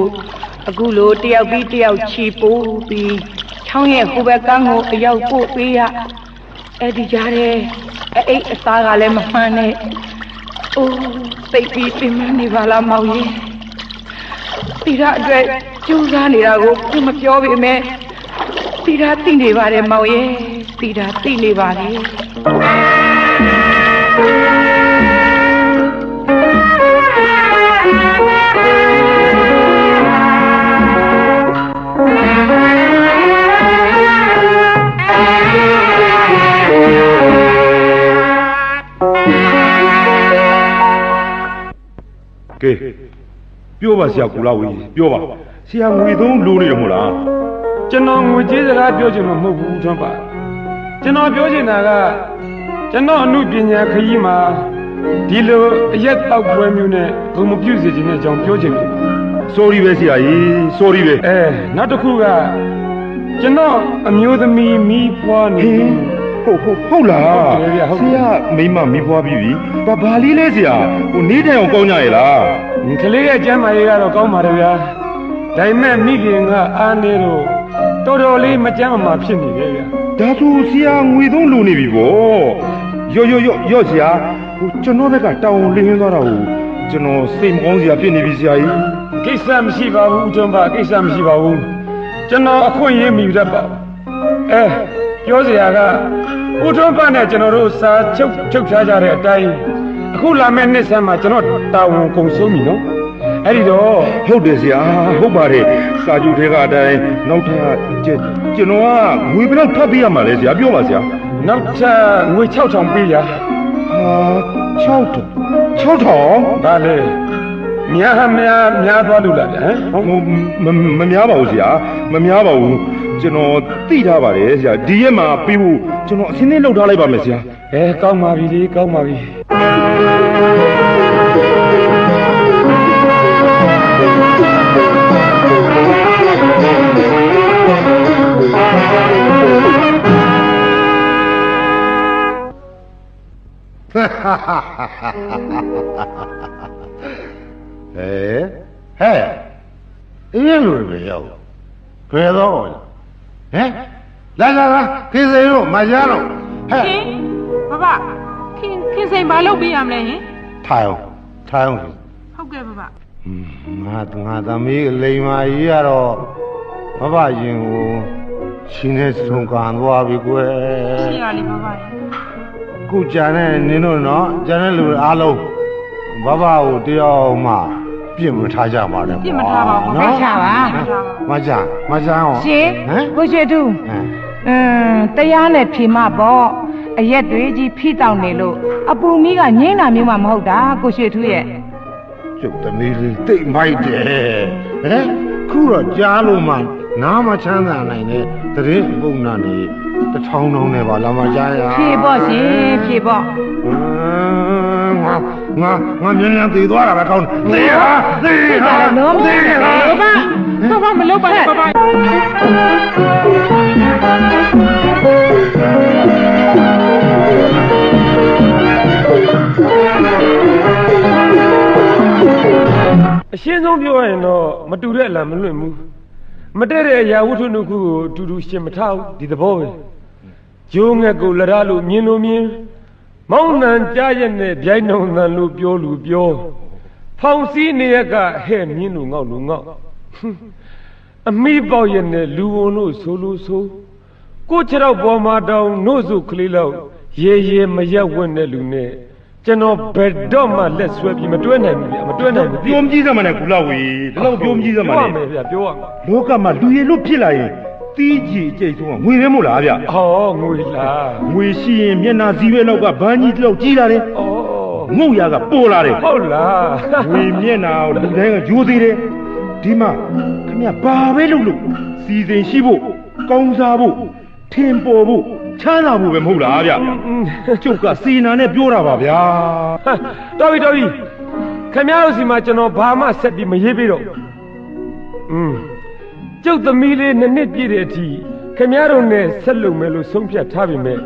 အခုလိုတယောက်ပြီးတယောက်ချီပိုးပြီးချောင်းရဲ့ဟိုဘက်ကန်းကိုအရောက်ပို့ပေးရအဲ့ဒီကြားထဲအိတ်အသားကလည်းမမှန်နဲ့အိုးသိပြီးပြင်မနေပါလားမောင်ကြီးတိရအတွက်ကြိုးစားနေတာကိုမပြောပေမဲ့တိရသိနေပါတယ်မောင်ရဲ့တိရသိနေပါလေကဲပြောပါဆရာကူလာဝီပြောပါဆရာငွေသုံးလိုနေတယ်မဟုတ်လားကျွန်တော်ငွေကြေးစကားပြောချင်မှာမဟုတ်ဘူးထွန်းပါကျွန်တော်ပြောချင်တာကကျွန်တော်အမှုပညာခရီးမှာဒီလိုအရက်တောက်ပွဲမျိုးနဲ့ဘုံမပြုတ်စေခြင်းတဲ့အကြောင်းပြောချင်တယ် sorry ပဲဆရာကြီး sorry ပဲနောက်တစ်ခုကကျွန်တော်အမျိုးသမီးမိဖွားနေဟုတ်လားဆရာမိမမိဖွားပြီးပြီဘာလေးလဲဆရာဟိုနေ့တိုင်အောင်ကောင်းကြရဲ့လားကလေးရဲ့ကျမ်းမာရေးကတော့ကောင်းပါတယ်ဗျာဒါပေမဲ့မိခင်ကအားနေတော့တော်တော်လေးမကျမ်းမာဖြစ်နေတယ်ဗျာဒါဆိုဆရာငွေသုံးလိုနေပြီဗောရော့ဆရာဟိုကျွန်တော်ဘက်ကတောင်းလင်းသွားတာကိုကျွန်တော်စိတ်မကောင်းစရာဖြစ်နေပြီဆရာကြီးကိစ္စမရှိပါဘူးဦးထွန်းပါကိစ္စမရှိပါဘူးကျွန်တော်အခွင့်အရေးမိတတ်ပါပြောစရာကဦးထွန်းပါနဲ့ကျွန်တော်တို့စာချုပ်ထားကြတဲ့အတိုင်းအခုလာမယ့်နှစ်ဆန်းမှာကျွန်တော်တာဝန်ကုန်ဆုံးပြီနော်အဲ့ဒီတော့ဟုတ်တယ်ဆရာဟုတ်ပါတယ်စာချုပ်ထဲကအတိုင်းနောက်ထပ်ကျွန်တော်ကငွေဘယ်လောက်ထပ်ပေးရမှာလဲဆရာပြောပါဆရာနောက်ထပ်ငွေ6000ပေးရ6000ဒါလေများသွားလို့လားဗျာမများပါဘူးဆရာမများပါဘူးကျွန်တော်သိထားပါတယ်ဆရာဒီရက်မှာပြီးဖို့ကျွန်တော်အစင်းလေးလှုပ်ထားလိုက်ပါမယ်ဆရာကောင်းပါပြီလေကောင်းပါပြီအေးလို့ပဲရောက်ဘယ်တော့လာခေစိန်တို့မကြတော့ဘခေစိန်ဘာလုပ်ပေးရမလဲဟင်ထိုင်အောင်ဟုတ်ကဲ့ဘငါသမီးအလိမ္မာကြီးကတော့ဘရင်ကိုရှင်နဲ့ဆုံးကန်သွားပြီကွယ်ရှိရလေရင်ခုကြံတဲ့နင်တို့နော်ကြံတဲ့လူအားလုံးကိုတယောက်မှပြစ်မထားကြပါနဲ့ပြစ်မထားပါဘူးမချပါမချအောင်ရှင်ကိုရွှေတူတရားနဲ့ဖြေမပေါ့အရက်တွေကြီးဖိတောက်နေလို့အပူမီးကငိမ့်တာမျိုးမှမဟုတ်တာကိုရွှေတူရဲ့ကျုပ်သမီးလေးတိတ်မိုက်တယ်ခုတော့ကြားလို့မှနားမချမ်းသာနိုင်တဲ့တရင်ပုံနာနေ1000တောင်းနဲ့ပါလာမကြားရဖြေပေါ့ရှင်ဖြေပေါ့ငါမြန်သေးသွားတာပဲကောင်းသေးဟာလုံးမသေးဘာမလုပ်ပါနဲ့ဘာ အရှင်းဆုံးပြောရရင်တော့မတူတဲ့အလားမလွင့်ဘူးမတည့်တဲ့အရာဝတ္ထုနှစ်ခုကိုအတူတူရှင်မထားဘူးဒီသဘောပဲဂျိုးငက်ကိုလရလို့မြင်လို့မြင်မောင်းနှံကြားရက်နဲ့ဗျိုင်းနှုံနှံလို့ပြောလူပြောဖောင်စည်းနေရကဟဲ့မြင်လို့ငေါ့လို့ငေါ့အမိပေါက်ရက်နဲ့လူဝန်လို့ဆိုလို့ဆိုကိုခြေတော့ပေါ်မှာတောင်းနှုတ်စုကလေးလောက်ရေရေမရက်ဝင့်တဲ့လူနဲ့ကျွန်တော်ဘယ်တော့မှလက်ဆွဲပြီးမတွဲနိုင်ဘူးဗျာမတွဲနိုင်ဘူးပြောမကြည့်စမ်းမနဲ့ကုလဝေဒီလောက်ပြောမကြည့်စမ်းမနဲ့ပြောရမယ်ဗျာပြောရမယ်လောကမှာလူရည်လို့ဖြစ်လာရင်တီးကြီးအကျိတ်ဆုံးကငွေရဲမို့လားဗျာဟောငွေလားငွေရှိရင်မျက်နှာစည်းပဲနောက်ကဘန်းကြီးတစ်လောက်ကြီးလာတယ်ဩငုတ်ရကပေါ်လာတယ်ဟုတ်လားငွေမျက်နှာကိုလူတိုင်းကဂျိုးသေးတယ်ဒီမှာခင်ဗျဘာပဲလုပ်လို့စီစဉ်ရှိဖို့ကောင်းစားဖို့ထင်ပေါ်ဖို့ချမ်းသာဖို့ပဲမဟုတ်လားဗျကျုပ်ကစီနာနဲ့ပြောတာပါဗျာတော်ပြီခင်ဗျားတို့စီမှာကျွန်တော်ဘာမှဆက်ပြီးမရေးပြတော့ကျုပ်သမီးလေးနှစ်ပြည့်တဲ့အထိခင်ဗျားတို့နဲ့ဆက်လုပ်မယ်လို့ဆုံးဖြတ်ထားပြီမဲ့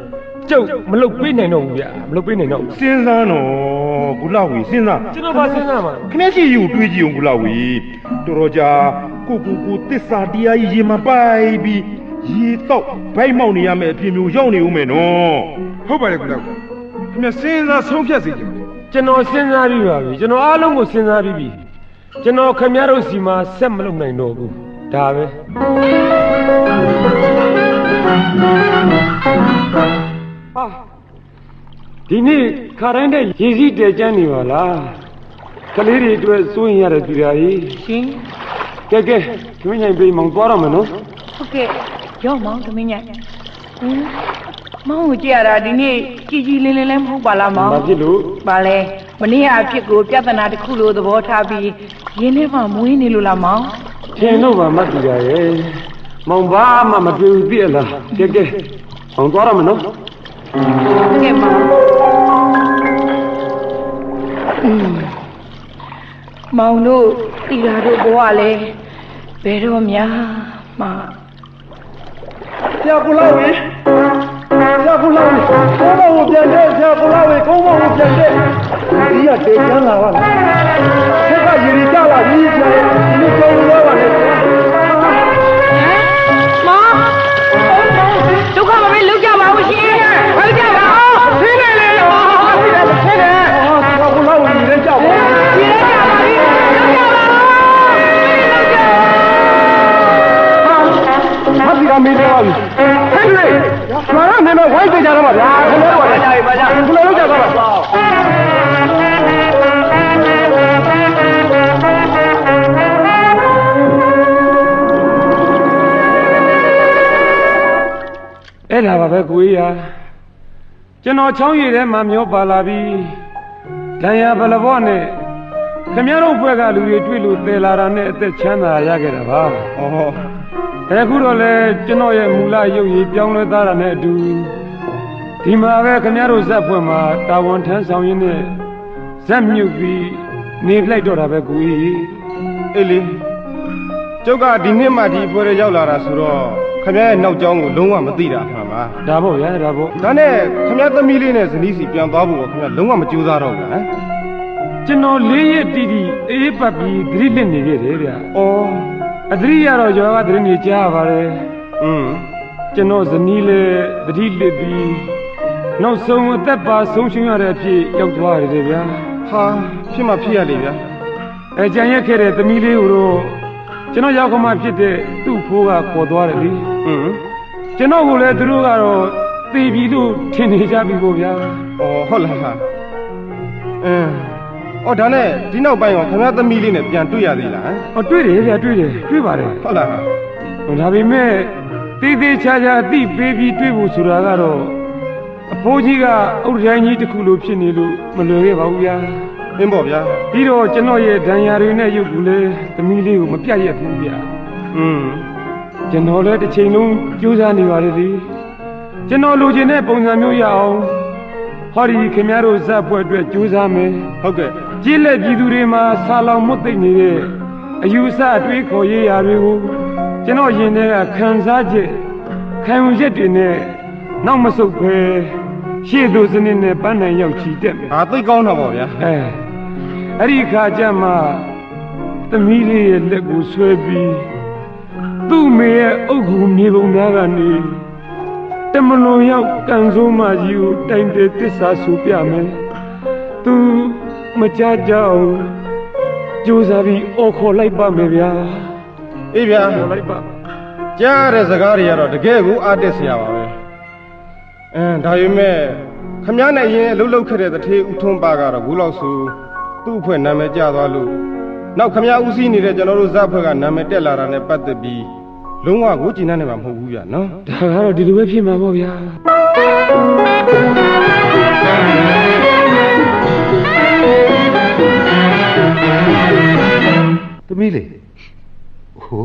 ကျုပ်မလုပ်ပေးနိုင်တော့ဘူးဗျာမလုပ်ပေးနိုင်တော့စဉ်းစားတော့ကုလဝီစဉ်းစားကျွန်တော်ဘာစဉ်းစားမှာခင်ဗျားရှိယူတွေးကြည့်အောင်ကုလဝီတော်တော်ကြာကိုသစ္စာတရားကြီးရေမပိုက်ပြီးရေတော့ဘိုက်မောက်နေရမယ်အပြင်မျိုးရောက်နေဦးမယ်နော်ဟုတ်ပါလေကုလခင်ဗျစဉ်းစားဆုံးဖြတ်စေချင်တယ်ကျွန်တော်စဉ်းစားပြီးပါပြီကျွန်တော်အားလုံးကိုစဉ်းစားပြီးပြီကျွန်တော်ခင်ဗျားတို့စီမှာဆက်မလုပ်နိုင်တော့ဘူးဒါပဲဒီနေ့ခါတိုင်းတဲ့ရေစီးတဲကျန်းနေပါလားကလေးတွေအတွက်စိုးရင်ရတဲ့ပြည်သားကြီးရှင်ကဲကျွင်းဆိုင်ပြေးမောင်သွားတော့မယ်နော်ဟုတ်ကဲ့ရောမောင်သမီးညမောင်ကိုကြည့်ရတာဒီနေ့ကြီးလင်းလည်းမဟုတ်ပါလားမောင်ဘာဖြစ်လို့ပါလဲမနေ့ကအဖြစ်ကိုပြဿနာတစ်ခုလိုသဘောထားပြီးရင်းထဲမှာမွေးနေလို့လားမောင်ထင်တော့မှမတ်ကြရဲ့မောင်ဘာမှမတွေ့ဘူးသိရလားကဲမောင်သွားတော့မယ်နော်ကဲမောင်မောင်တို့တီရာတို့ဘဝလဲဘယ်တော့များမှဆရာကုလာဝေကုန်းမောင်ကိုပြန်တဲ့ဆရာကုလာဝေကုန်းမောင်ကိုပြန်တဲ့ဒီရတေချမ်းလာပါလားဆက်ကရည်ကြလာပြီဆရာဒီကုန်းရောပါလေမောင်ဒုက္ခမပဲလောက်ကြပါဦးရှင်ဟုတ်ကြပါဦးသိနေလေဟောသိတယ်ဆရာကုလာဝေလည်းကြောက်ပါဒီလည်းကြောက်ပါပြီဟာဒီကမေးတော့ပြီဟဲ့လေမာရနေတော့ဝိုင်းကြကြတော့ပါဗျာခင်ဗျားတို့ကပါကြခင်ဗျားတို့ကြတော့ပါအဲ့ဒါပါပဲကိုကြီးရာကျွန်တော်ချောင်းရည်ထဲမှာမျောပါလာပြီးဒဏ်ရာဘလဘောနဲ့ခင်ဗျားတို့ဘွဲကလူတွေတွေ့လို့သေလာတာနဲ့အသက်ချမ်းသာရခဲ့တာပါဩအခုတော့လေကျွန်တော်ရဲ့မူလရုပ်ရည်ပြောင်းလဲသားတာနဲ့အတူဒီမှာပဲခင်ဗျားတို့ဇက်ဖွင့်မှာတာဝန်ထမ်းဆောင်ရင်းနဲ့ဇက်မြုပ်ပြီးနေလိုက်တော့တာပဲကိုကြီးအေးလေကျုပ်ကဒီနှစ်မှဒီပွဲရောက်လာတာဆိုတော့ခင်ဗျားရဲ့နောက်ကျောင်းကိုလုံးဝမသိတာအမှန်ပါဒါပေါ့ဗျာဒါပေါ့ဒါနဲ့ခင်ဗျားသမီးလေးနဲ့ဇနီးစီပြန်သွားဖို့ခင်ဗျားလုံးဝမကြိုးစားတော့ဘူးဟမ်ကျွန်တော်၄ရက်တီးအေးပတ်ပြီးဂရိလက်နေခဲ့တယ်ဗျာဩအသတိရတော့ရွာကတည်းကကြားပါတယ်ကျွန်တော်ဇနီးလည်းသတိလစ်ပြီးနောက်ဆုံးအသက်ပါဆုံးရှုံးရတဲ့အဖြစ်ရောက်သွားရတယ်ဗျာဟာဖြစ်မှဖြစ်ရလေဗျာကြံရက်ခဲ့တဲ့သမီးလေးကိုတော့ကျွန်တော်ရောက်ခမဖြစ်တဲ့သူ့ဖိုးကခေါ်သွားတယ်လေကျွန်တော်ကိုလည်းသူတို့ကတော့သေပြီလို့ထင်နေကြပြီပေါ့ဗျာဟုတ်လားဟာဒါနဲ့ဒီနောက်ပိုင်းရောခင်ဗျားသမီးလေးနဲ့ပြန်တွေ့ရသေးလားတွေ့တယ်ဗျာတွေ့ပါတယ်ဟုတ်လားဒါပေမဲ့သေးချာအသိပေးပြီးတွေ့ဖို့ဆိုတာကတော့အဖိုးကြီးကအုတ်တိုင်းကြီးတစ်ခုလိုဖြစ်နေလို့မလွယ်ခဲ့ပါဘူးဗျာအင်းပေါ့ဗျာပြီးတော့ကျွန်တော်ရဲ့ဒဏ်ရာတွေနဲ့ရုပ်ကူလေသမီးလေးကိုမပြတ်ရဘူးဗျာကျွန်တော်လည်းတစ်ချိန်လုံးကြိုးစားနေပါလေဒီကျွန်တော်လိုချင်တဲ့ပုံစံမျိုးရအောင်ဟောဒီခင်ဗျားတို့ဇက်ပွဲအတွက်ကြိုးစားမယ်ဟုတ်ကဲ့ကြီးလက်ပြည်သူတွေမှာဆာလောင်မှုသိမ့်နေတဲ့အယူဆအတွေးခေါ်ရေးရာတွေကိုကျွန်တော်ရင်ထဲကခံစားချက်ခံယူချက်တွေနဲ့နောက်မဆုတ်ပဲရှေ့သို့စနစ်နဲ့ပန်းနိုင်ရောက်ချီတက်မယ်သိကောင်းတာပေါ့ဗျာအဲ့ဒီခါကျမှ သမီးလေးရဲ့လက်ကိုဆွဲပြီးသူ့မေရဲ့အုတ်ဂူမြေပုံများကနေတမလွန်ရောက်ကန်စိုးမကြီးကိုတိုင်တဲ့သစ္စာဆိုပြမယ်သူမကြကြအောင်ကြိုးစားပြီးအော်ခေါ်လိုက်ပါမယ်ဗျာ အေးဗျာ ခေါ်လိုက်ပါ ကြားရတဲ့စကားတွေကတော့တကယ်ကိုအားတက်စရာပါပဲဒါပေမဲ့ခမည်းနဲ့ရင်အလုပ်လုပ်ခဲ့တဲ့တထေးဦးထွန်းပါကတော့ဘူးလောက်ဆိုသူ့အဖွဲ့နာမည်ကျသွားလို့နောက်ခမည်းဦးစီးနေတဲ့ကျွန်တော်တို့ဇက်ဖွဲ့ကနာမည်တက်လာတာနဲ့ပတ်သက်ပြီးလုံးဝကိုကြည်နမ်းနေမှာမဟုတ်ဘူးဗျာနော် ဒါကတော့ဒီလိုပဲဖြစ်မှာပေါ့ဗျာ သမီးလေးဟို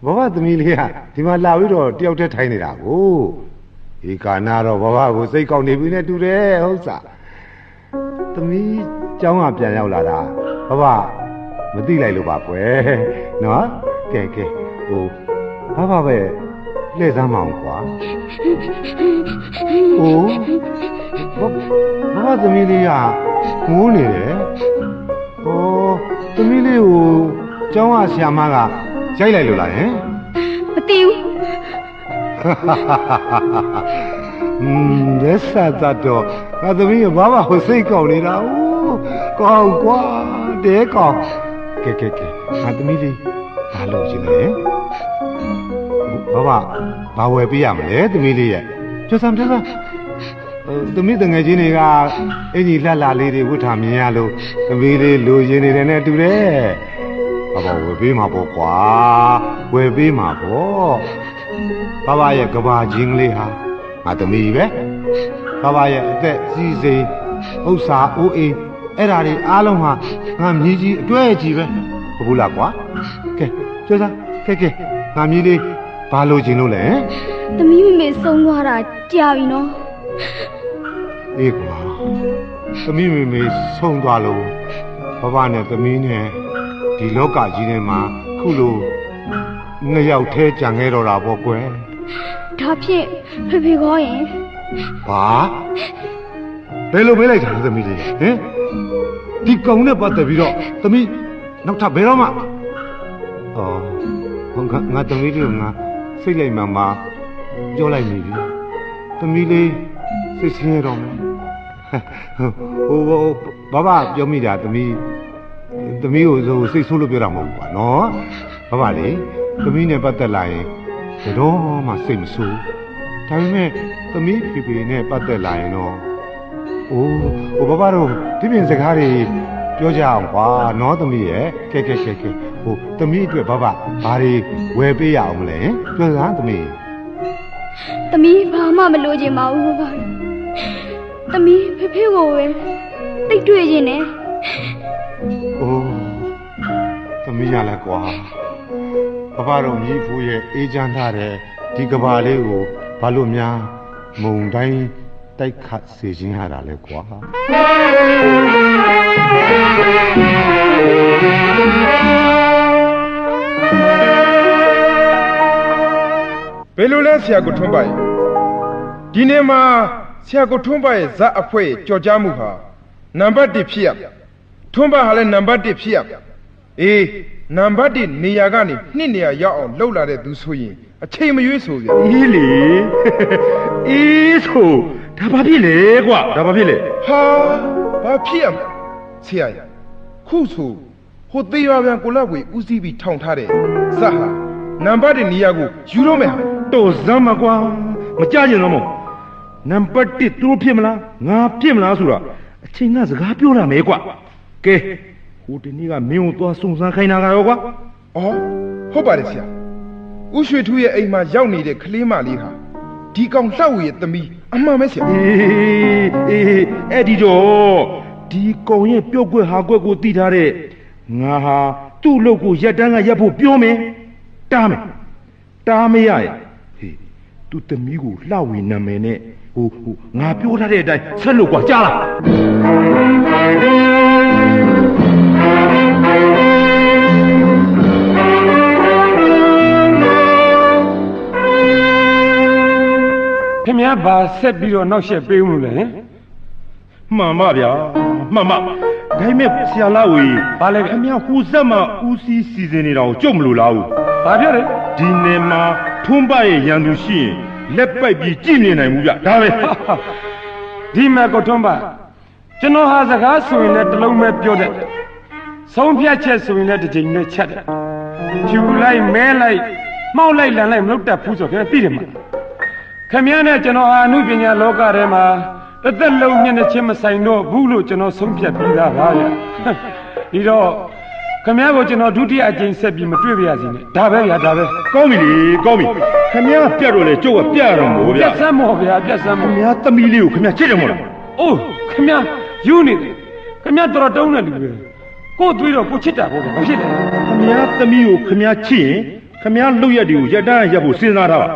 ဘဘသမီးလေးကဒီမှာလာပြီးတော့တယောက်တည်းထိုင်နေတာကိုဒီကာနာတော့ဘဘကိုစိတ်ကောက်နေပြီနဲ့တူတယ်ဟုတ်စားသမီးเจ้าကပြန်ရောက်လာတာဘဘမသိလိုက်လို့ပါကွယ်နော်ကဲဟိုဘဘပဲလှည့်စမ်းမအောင်ကွာဟိုဘဘသမီးလေးကငိုးနေတယ်ဟိုသမီးလေးကိုကျောင်းကဆရာမကရိုက်လိုက်လို့လားဟင် မသိဘူး လက်ဆက်တော့ငါသမီးကဘာမှဟိုစိတ်ကောက်နေတာဟိုကောင်းကွာတဲကောင်းကဲငါသမီးလေးဘာလို့ရှင်လဲဘာဝယ်ပေးရမလဲသမီးလေးရဲ့ပြောစမ်းသမီးတငယ်ချင်းတွေကအင်ကြီးလှလှလေးတွေဝတ်ထားမြင်ရလို့သမီးလေးလိုချင်နေတယ်နဲ့တူတယ်ဘာဝယ်ပေးမှာပေါ့ကွာဝယ်ပေးမှာပေါ့ဘရဲ့ကဘာချင်းလေးဟာငါသမီးပဲဘရဲ့အသက်စီးစိမ်ဥစ္စာအိုးအိမ်အဲ့ဓာတွေအားလုံးဟာငါမြည်ကြီးအတွဲကြီးပဲဟုတ်ဘူးလားကွာကဲပြောစမ်းကဲငါမြည်လေးဘာလိုချင်လို့လဲ သမီးမေဆုံးသွားတာကြာပြီနော် အေးကွာသမီးမေဆုံးသွားလို့ဘနဲ့သမီးနဲ့ဒီလောကကြီးထဲမှာခုလိုနှစ်ယောက်တည်းကြံခဲ့တော့တာပေါ့ကွယ် ဒါဖြင့်ဖေကောရင် ဘာဘယ်လိုမေးလိုက်တာလဲသမီးလေးဟင်ဒီကောင်နဲ့ပတ်သက်ပြီးတော့သမီးနောက်ထပ်ဘယ်တော့မှဟုတ်ငါသမီးလေးကငါစိတ်လိုက်မှပြောလိုက်နေပြီသမီးလေးစိတ်ဆင်းရတော့မယ်ဟိုဘာပြောမိတာသမီးကိုစိတ်ဆိုးလို့ပြောတာမဟုတ်ဘူးကွာနော်ဘာလေသမီးနဲ့ပတ်သက်လာရင်ဘယ်တော့မှစိတ်မဆိုးဒါပေမဲ့သမီးဖေနဲ့ပတ်သက်လာရင်တော့ဟိုဘာတို့ဒီပြင်စကားတွေပြောကြအောင်ကွာနော်သမီးရဲ့ကဲဟိုသမီးအတွက်ဘာတွေဝယ်ပေးရအောင်မလဲပြောစမ်းသမီး သမီးဘာမှမလိုချင်ပါဘူးဘာသမီးဖေကိုပဲတိတ်တွေ့ခြင်းနဲ့ သမီးရလဲကွာဘာတို့မြည်ဖူးရဲ့အေးချမ်းထားတဲ့ဒီကဘာလေးကိုဘာလို့များမုံတိုင်းတိုက်ခတ်စေခြင်းရတာလဲကွာဘယ်လိုလဲဆရာကိုထွန်းပါရဲ့ဒီနေ့မှာဆရာကိုထွန်းပါရဲ့ဇက်အဖွဲ့ကြော်ကြားမှုဟာနံပါတ်1ဖြစ်ရထွန်းပါဟာလည်းနံပါတ်1ဖြစ်ရအေးနံပါတ်1နေရာကနေ2နေရာရောက်အောင်လှုပ်လာတဲ့သူဆိုရင်အချိန်မရွေးဆိုဗျာ အေးလေအေးဆိုဒါဘာဖြစ်လဲကွာဒါဘာဖြစ်လဲ ဟာဘာဖြစ်ရမလဲဆရာရခုဆိုဟိုသေးရွာပြန်ကိုလောက်ဝေဦးစီးပြီးထောင်ထားတဲ့ဇက်ဟာနံပါတ်1နေရာကိုယူတော့မယ်ဟာ တော့စမ်းမကွာမကြကြတော့မဟုတ်နံပါတ်1သူတို့ဖြစ်မလားငါဖြစ်မလားဆိုတာအချိန်ကစကားပြောရမယ်ကွာကဲဟိုဒီနေ့ကမင်းကိုသွားစုံစမ်းခိုင်းတာကရောကွာ အော်ဟုတ်ပါတယ်ဆရာဦးရွှေထူးရဲ့အိမ်မှာရောက်နေတဲ့ကလေးမလေးဟာဒီကောင်လှောက်ဝေရဲ့သမီးအမှန်ပဲဆရာ အေးအဲ့ဒီတော့ဒီကောင်ရဲ့ပြုတ်ကွက်ဟာကွက်ကိုတီးထားတဲ့ငါဟာသူ့လုပ်ကိုရက်တန်းကရက်ဖို့ပြောမယ်တားမရရဲ့ဟေးသူ့သမီးကိုလှဝေနာမည်နဲ့ဟိုငါပြောထားတဲ့အတိုင်းဆက်လို့ကွာကြားလား ခင်ဗျားဘာဆက်ပြီးတော့နောက်ဆက်ပေးမှုလဲ မှန်ပါဗျာမှန်ပါ ဒါပေမဲ့ဆရာလာဝေဘာလဲခင်ဗျာဟိုဆက်မှာဦးစီးစီစဉ်နေတာကိုကြုတ်မလို့လားဘူးဘာပြောလဲဒီနေမှာထွန်းပရဲ့ရန်သူရှိရင်လက်ပိုက်ပြီးကြည့်နေနိုင်မှုဗျဒါပဲဒီမှာကိုထွန်းပါကျွန်တော်ဟာစကားဆိုရင်လည်းတစ်လုံးပဲပြောတယ်ဆုံးဖြတ်ချက်ဆိုရင်လည်းတစ်ချိန်နဲ့ချက်တယ်ဖြူလိုက်မဲလိုက်မှောက်လိုက်လန်လိုက်မလုပ်တတ်ဘူးဆိုခင်ဗျာသိတယ်မှာခင်ဗျားနဲ့ကျွန်တော်ဟာအမှုပညာလောကထဲမှာတစ်သက်လုံးမျက်နှာချင်းမဆိုင်တော့ဘူးလို့ကျွန်တော်ဆုံးဖြတ်ပြီးသားပါဗျဒီတော့ခင်ဗျားကိုကျွန်တော်ဒုတိယအကြိမ်ဆက်ပြီးမတွေ့ပါရစေနဲ့ဒါပဲဗျာဒါပဲကောင်းပြီလေကောင်းပြီခင်ဗျားပြတ်တော့လေကျုပ်ကပြတ်ရတော့မို့ဗျာပြတ်စမ်းမော်ဗျာပြတ်စမ်းမော်ခင်ဗျားသမီးလေးကိုခင်ဗျားချစ်တယ်မို့လားအိုးခင်ဗျားယူနေတယ်ခင်ဗျားတော်တုံးတဲ့လူပဲကို့သွေးတော့ကိုချစ်တာပေါ့ဗျာမဖြစ်တယ်ခင်ဗျားသမီးကိုခင်ဗျားချစ်ရင်ခင်ဗျားလှုပ်ရက်တွေကိုရက်တန်းရက်ဖို့စဉ်းစားထားပါ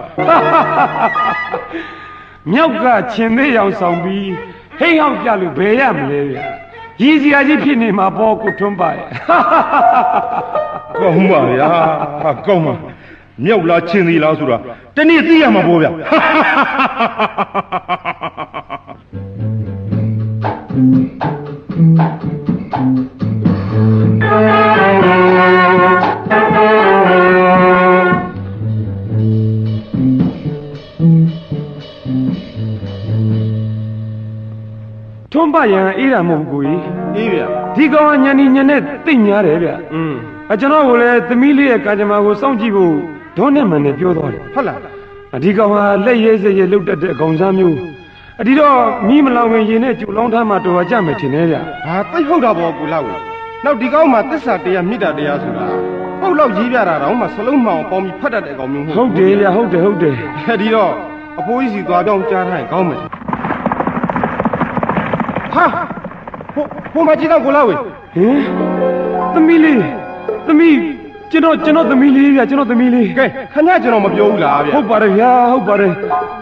မြောက်ကချင်းသေးရောင်ဆောင်ပြီးဟိတ်ဟောက်ကြလို့ဘယ်ရမလဲဗျာရည်စရာကြီးဖြစ်နေမှာပေါ့ကိုထွန်းပါရဲ့ကောင်းပါဗျာကောင်းပါမြောက်လားချင်းသေးလားဆိုတာတနေ့သိရမှာပေါ့ဗျာထွန်းပါရန်အေးတာမဟုတ်ဘူးကိုကြီးအေးဗျာဒီကောင်ကညနေညနေသိမ့်များတယ်ဗျကျွန်တော်ကလည်းသမီးလေးရဲ့ကာကြမာကိုစောင့်ကြည့်ဖို့ဒေါနဲ့မှန်နဲ့ပြောသွားတယ်ဟုတ်လားဒီကောင်ကလက်ရဲစရဲလှုပ်တတ်တဲ့အကောင်စားမျိုးဒီတော့မီးမလောင်ခင်ရင်နဲ့ကျူလောင်းထားမှတော်ကြမယ်ထင်တယ်ဗျဟာသိဟုတ်တာပေါ့ကိုလောက်နောက်ဒီကောင်မှသစ္စာတရားမေတ္တာတရားဆိုတာပုတ်လောက်ရေးပြတာတော့မှစလုံးမှောင်ပေါင်းပြီးဖတ်တတ်တဲ့အကောင်မျိုးဟုတ်တယ်ဗျဟုတ်တယ်ဟုတ်တယ်ဒီတော့အဖိုးကြီးစီသွားကြောင်းကြားထားရင်ကောင်းမယ်ဟာဟိုမှာကြည့်တော့ကိုလာဝေဟင်သမီးလေးသမီးကျွန်တော်သမီးလေးဗျကျွန်တော်သမီးလေးကဲခင်ဗျာကျွန်တော်မပြောဘူးလားဗျဟုတ်ပါတယ်ဗျာဟုတ်ပါတယ်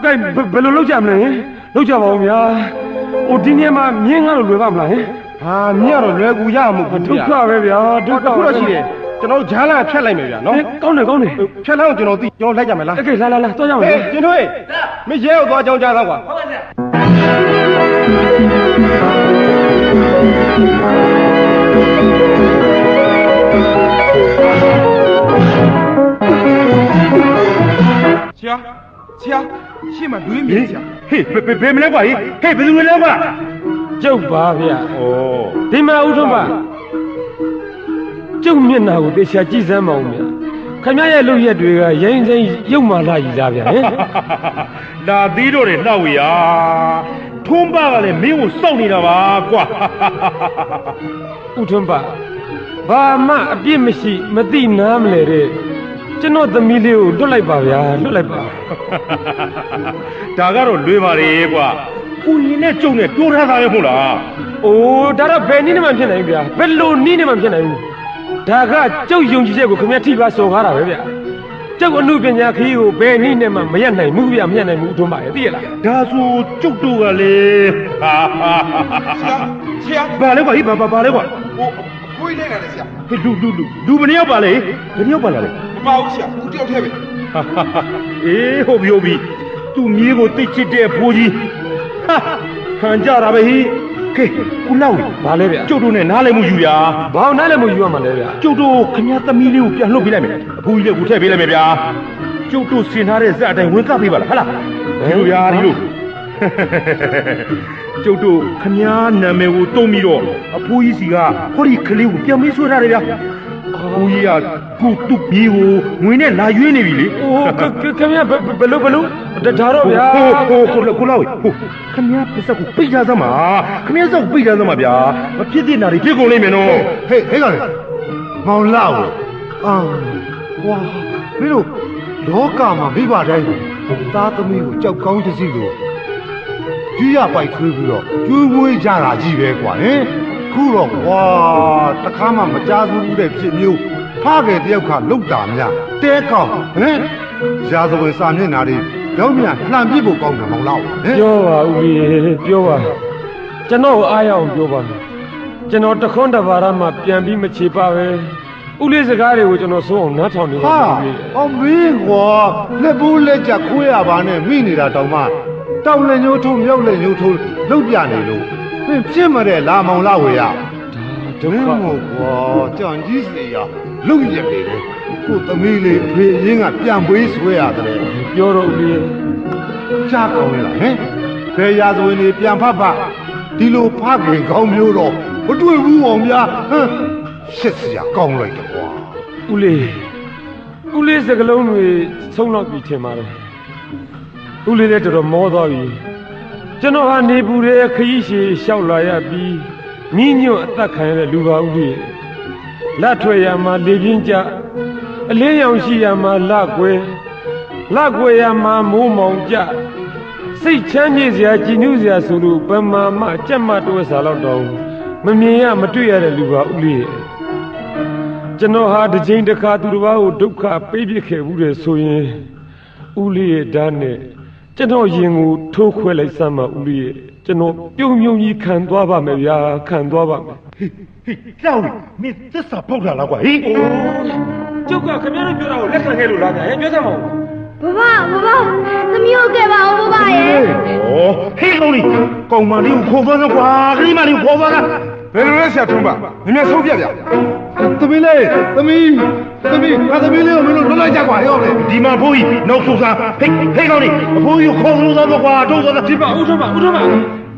ကဲဘယ်လိုလုပ်ကြမလဲလုပ်ကြပါဦးဗျာဟိုဒီနေ့မှမြင်းကားလို့လွယ်ပါမလားဟင်ဟာမြင်းကတော့လွယ်ကူရမှာမဟုတ်ဘူးဗျာဒုက္ခပဲဗျာဒုက္ခတော့ရှိတယ်ကျွန်တော်ဂျားလာဖြတ်လိုက်မယ်ဗျာနော်ကောင်းတယ်ဖြတ်လိုက်အောင်ကျွန်တော်သိကျွန်တော်လိုက်ကြမယ်လားကဲလာသွားကြမယ်ကျင်းထွေးမင်းရဲကိုသွားကြောင်းကြားတော့ကွာဟုတ်ပါဗျာဆရာရှေ့မှာလွေးမြင်ဆရာဟေးဘယ်မလဲကွာဟေးဘယ်သူလဲကွာကျုပ်ပါဗျာဩဒီမှာဦးထွန်းပါကျုပ်မျက်နှာကိုတေချာကြည့်စမ်းမအောင်ဗျာခင်ဗျားရဲ့လုပ်ရက်တွေကရိုင်းစိမ့်ရုပ်မာလာကြီးလားဗျာဟင်လာသေးတော့တယ်နှောက်ရထွန်းပါကလည်းမင်းကိုစောင့်နေတာပါကွာဦးထွန်းပါဘာမှအပြစ်မရှိမသိနားမလဲတဲ့ကျွန်တော်သမီးလေးကိုလွတ်လိုက်ပါဗျာလွတ်လိုက်ပါဒါကတော့လွေပါလေကွာကိုရင်နဲ့ကျုံနဲ့တိုးထားတာပဲမဟုတ်လားအိုးဒါတော့ဘယ်နည်းနဲ့မှဖြစ်နိုင်ဘူးဗျာဘယ်လိုနည်းနဲ့မှဖြစ်နိုင်ဘူးဒါကကျုပ်ယုံကြည်ချက်ကိုခင်ဗျာထိပါစော်ကားတာပဲဗျာကျုပ်အမှုပညာခရီးကိုဘယ်နည်းနဲ့မှမရက်နိုင်ဘူးဗျာမရက်နိုင်ဘူးထွန်းပါရဲ့သိရလားဒါဆိုကျုပ်တို့ကလေဆရာဘာလဲကွာဟိဘာလဲကွာဟိုကိုကြီးလိုက်လာတယ်ဆရာဟေးလူဘယ်နှယောက်ပါလဲဘယ်နှယောက်ပါလာလဲမပါဘူးဆရာဦးတယောက်တည်းပဲအေးဟုတ်ပြီသူ့မြေးကိုသိချစ်တဲ့ဖိုးကြီးခံကြတာပဲဟိကဲကုလောက်ဘာလဲဗျာကျုပ်တို့နဲ့နားလည်မှုယူဗျာဘာနားလည်မှုယူရမှာလဲဗျာကျုပ်တို့ခင်ဗျားသမီးလေးကိုပြန်လှုပ်ပေးလိုက်မယ်အဖိုးကြီးလည်းကိုထည့်ပေးလိုက်မယ်ဗျာကျုပ်တို့ဆင်ထားတဲ့ဇက်အတိုင်းဝင်ကပ်ပေးပါလားဟလားဒီလိုဗျာဒီလိုကျုပ်တို့ခမားနာမည်ကိုတုံးပြီးတော့အဖိုးကြီးစီကဟောဒီကလေးကိုပြန်မေးဆွဲထားတယ်ဗျာအဖိုးကြီးကကိုတုတ်ပြီးကိုငွေနဲ့လာရွေးနေပြီလေအိုးခင်ဗျာဘယ်လိုဒါတော့ဗျာကိုလောက်ခင်ဗျာပစ္စကိုပိတ်ထားသမှာခင်ဗျာစောက်ပိတ်ထားသမှာဗျာမဖြစ်တဲ့နာတွေဖြစ်ကုန်လိမ့်မယ်နော်ဟေးကလေမောင်လောက်ဝါမင်းတို့လောကမှာမိဘတိုင်းသားသမီးကိုကြောက်ကောင်းတစီလို့ကြီးရပိုက်ထွေးပြီးတော့ကျွေးဝေးကြတာကြီးပဲကွာဟင်ခုတော့ဝါတခါမှမကြားဘူးတဲ့ဖြစ်မျိုးဖခဲ့တယောက်ကလုတ်တာများတဲကောင်းဟင်ရာဇဝင်စာမျက်နှာတွေရောက်မြလှန်ပြစ်ဖို့ကောင်းတယ်မောင်လောက်ပြောပါဦးကြီးပြောပါကျွန်တော်အားရအောင်ပြောပါကျွန်တော်တခွန်းတပါးရမှပြန်ပြီးမချေပါပဲဦးလေးစကားတွေကိုကျွန်တော်စိုးအောင်နားထောင်နေပါဦးအော်မင်းကွာလက်ဘူးလက်ကြခွေးရပါနဲ့မိနေတာတောင်မှတောင်လက်ညှိုးထိုးမြောက်လက်ညှိုးထိုးလုတ်ပြနေလို့မင်းဖြစ်မတဲ့လာမောင်လာဝေရဒ ဒုက္ခ မို့ကွာကြံကြီးစေရလုံရက်နေတယ်ကိုသမီးလေးအဖေရင်းကပြန်ပေးဆွဲရတယ် ပြောတော့ဦးလေး ကြားကောင်းလားဟင်ဘယ်ရာဇဝင်တွေပြန်ဖတ်ဒီလိုဖခင်ကောင်းမျိုးတော့မတွေ့ဘူးအောင်ဗျာဟမ်ရှစ်စရာကောင်းလိုက်တော့ကွာ ဦးလေးစကလုံးတွေဆုံးတော့ပြီထင်ပါတယ်ဦးလေးလည်းတော်တော်မောသွားပြီကျွန်တော်ဟာနေပူတဲ့ခရီးရှည်လျှောက်လာရပြီးမြင်းညွတ်အသက်ခံရတဲ့လူပါဦးလေးလက်ထွက်ရမှာလေပြင်းကြအလင်းရောင်ရှိရမှာလက်ကွယ်ရမှာမိုးမောင်ကြစိတ်ချမ်းမြေ့စရာကြည်နူးစရာဆိုလို့ပမာမကြက်မတွဲစားတော့တော့မမြင်ရမတွေ့ရတဲ့လူပါဦးလေးကျွန်တော်ဟာတစ်ချိန်တစ်ခါသူတစ်ပါးကိုဒုက္ခပေးပြခဲ့ဘူးတဲ့ဆိုရင်ဦးလေးရဲ့ဓာတ်နဲ့ကျွန်တော်ရင်ကိုထိုးခွဲလိုက်စမ်းပါဦးလေးရဲ့ကျွန်တော်ပြုံပြုံကြီးခံသွားပါမယ်ဗျာခံသွားပါမယ် ဟေးကြောက်မင်းသစ္စာပေါက်တာလားကွာဟေး ကျုပ်ကခင်ဗျားတို့ပြောတာကိုလက်ခံခဲ့လို့လားဗျာပြောစမ်းပါဦး ဘဘသမီးဟုတ်ကဲ့ပါဦးဘဘရဲ့ ဟေးကောင်းလေးကောင်မလေးကိုခေါ်သွားတော့ကွာခရီးမလေးကိုခေါ်သွားတာ ဘယ်လိုလဲဆရာထုံးပါမြင်မြဆုံးပြဗျာသမီးလေးသမီးငါသမီးလေးကိုမင်းတို့လွတ်လိုက်ကြကွာရောလေ ဒီမှာဘိုးကြီးနောက်ဆုံးစားဟေးကောင်းလေးအဖိုးကြီးကိုခေါ်လို့သွားတော့ကွာတို့သွားတာ ဒီပါဦးထုံးပါ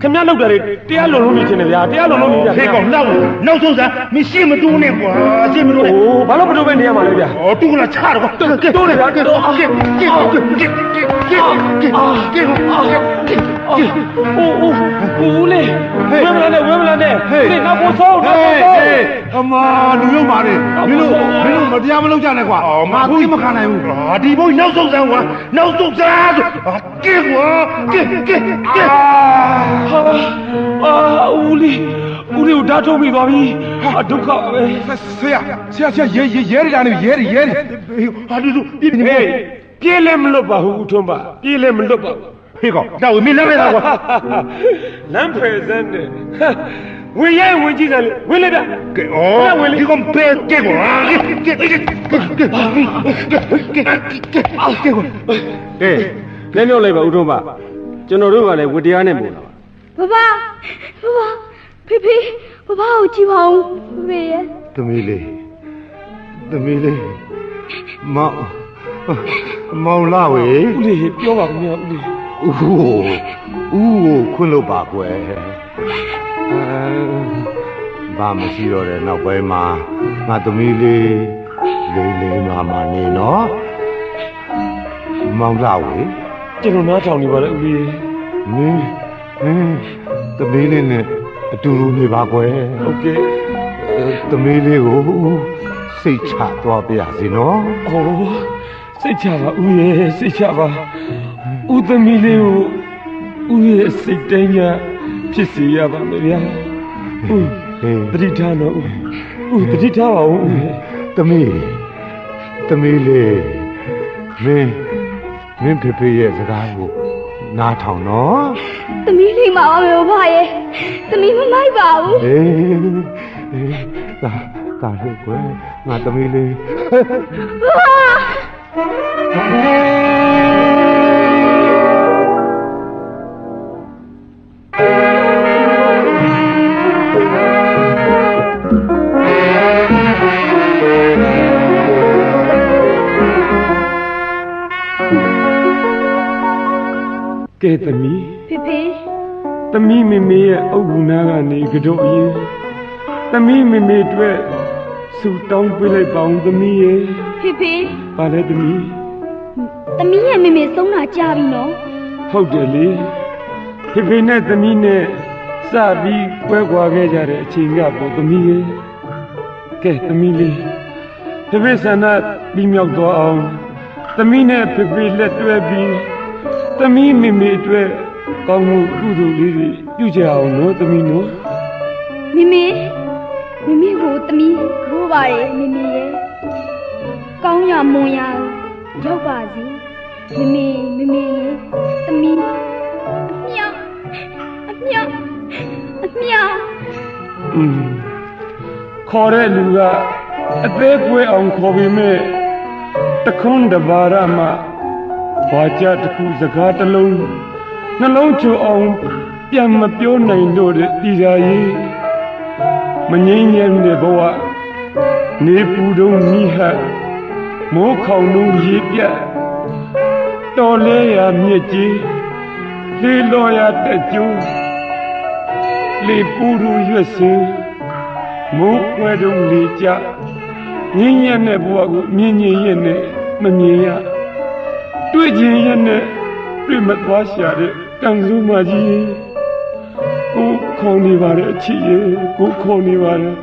ခင်ဗျားလောက်တာတွေတရားလုံးလုံးနေခြင်းနဲ့ဗျာတရားလုံးလုံးနေဗျာ ဟေးကောင်နောက်ဆုံးစားမရှင်းမတူးနဲ့ကွာရှင်းမတူးနဲ့ အိုးဘာလို့မတူပဲနေရမှာလဲဗျာ တူကလာချတော့ကွာတိုးနေဗျာကဲဦးလေးဝဲမလာနဲ့ဒီနောက်ပို့ဆုံးတော့ အမလူရုံပါလေမင်းတို့မတရားမလုပ်ကြနဲ့ကွာငါသိမခံနိုင်ဘူး ဒီဘုန်းနောက်ဆုံးစားကွာနောက်ဆုံးစားဆိုကဲကွာကဲဦးလေးကိုဓာတ်ထုတ်ပြီးသွားပြီဒုက္ခပဲ ဆရာရဲတာနေရဲ ဟာတူပြင်းနေ ပြေးလည်းမလွတ်ပါဘူးဦးထွန်းပါပြေးလည်းမလွတ်ပါဘူး ဟေးကောင်တော့မင်းလည်းပဲကွာ လမ်းဖယ်စမ်းတယ်ဝင်ကြည့်စမ်းလေဝင်လိုက်ဗျ ကဲဒီကောင်ပဲကဲကွာလက်မြောက်လိုက်ပါဦးထွန်းပါကျွန်တော်တို့ကလည်းဝတရားနဲ့မို့လား ဘဖေဘဘကိုကြည့်ပါဦးဖေရဲ့ သမီးလေးမောင်လာဝေ ဦးလေးပြောပါခင်ဗျာဦးလေး ဦးကိုခွင့်လို့ပါကွယ်ဘာမရှိတော့တဲ့နောက်ပိုင်းမှာငါသမီးလေးလေးမာနေနော်မောင်လာဝေ ကျွန်တော်နားထောင်နေပါလေဦးလေး မင်းသမီးလေးနဲ့အတူတူနေပါကွယ် ဟုတ်ကဲ့ သမီးလေးကိုစိတ်ချသွားပါစေနော် ဟောစိတ်ချပါဦးရဲ့စိတ်ချပါဦးသမီးလေးကိုဦးရဲ့စိတ်တိုင်းကဖြစ်စေရပါမယ်ဗျာဦးတတိထားတော့ဦးတတိထားပါဦးဦးရဲ့ သမီးလေးမင်းဖေရဲ့စကားကိုနားထောင်နော် သမီးလေးမှာပါမယ်ဘဘရဲ့သမီးမမိုက်ပါဘူး ဒါလို့ကွယ်ငါသမီးလေး ကဲသမီး ဖေ သမီးမေမေရဲ့အုပ်ကူနာကနေကြော့အရင်သမီးမေမေအတွက်ဆူတောင်းပေးလိုက်ပါဦးသမီးရဲ့ ဖေ ပါလေသမီး သမီးရဲ့မေဆုံးတာကြာပြီနော် ဟုတ်တယ်လေဖေနဲ့သမီးနဲ့စပြီးပွဲကွာခဲ့ကြတဲ့အချိန်ကပေါ့သမီးရဲ့ကဲသမီးလေးဖေဆန္ဒပြီးမြောက်သွားအောင်သမီးနဲ့ဖေလက်တွဲပြီးသမီးမေမေအတွက်ကောင်းမှုကုသိုလ်လေးတွေပြုကြအောင်နော်သမီးနော် မေကိုသမီးခိုးပါရဲ့မေရဲ့ကောင်းရမွန်ရရောက်ပါစေမေရဲ့သမီးအမြောက်ခေါ်တဲ့လူကအသေးကွဲအောင်ခေါ်ပြီးမဲ့တခွန်းတဘာရမှာဘာကြတစ်ခုစကားတစ်လုံးနှလုံးချိုအောင်ပြန်မပြောနိုင်တော့တဲ့ဒီရာကြီး မငြိမ်းချမ်းတဲ့ဘဝနေပူတုံးမိဟတ်မိုးခေါင်တုံးရေပြတ်တော်လဲရာမြစ်ကြီးလေလော်ရာတက်ကျိုးလေပူတူရွက်စင်မိုးခွဲတုံးလေကြငင်းညံ့တဲ့ဘဝကိုမြင်ရင်နဲ့မမြင်ရတွေ့ခြင်းရဲ့နဲ့တွေ့မသွားရှာတဲ့ကံစုမကြီးကိုခေါ်နေပါတဲ့အချစ်ရဲ့ကိုခေါ်နေပါတယ်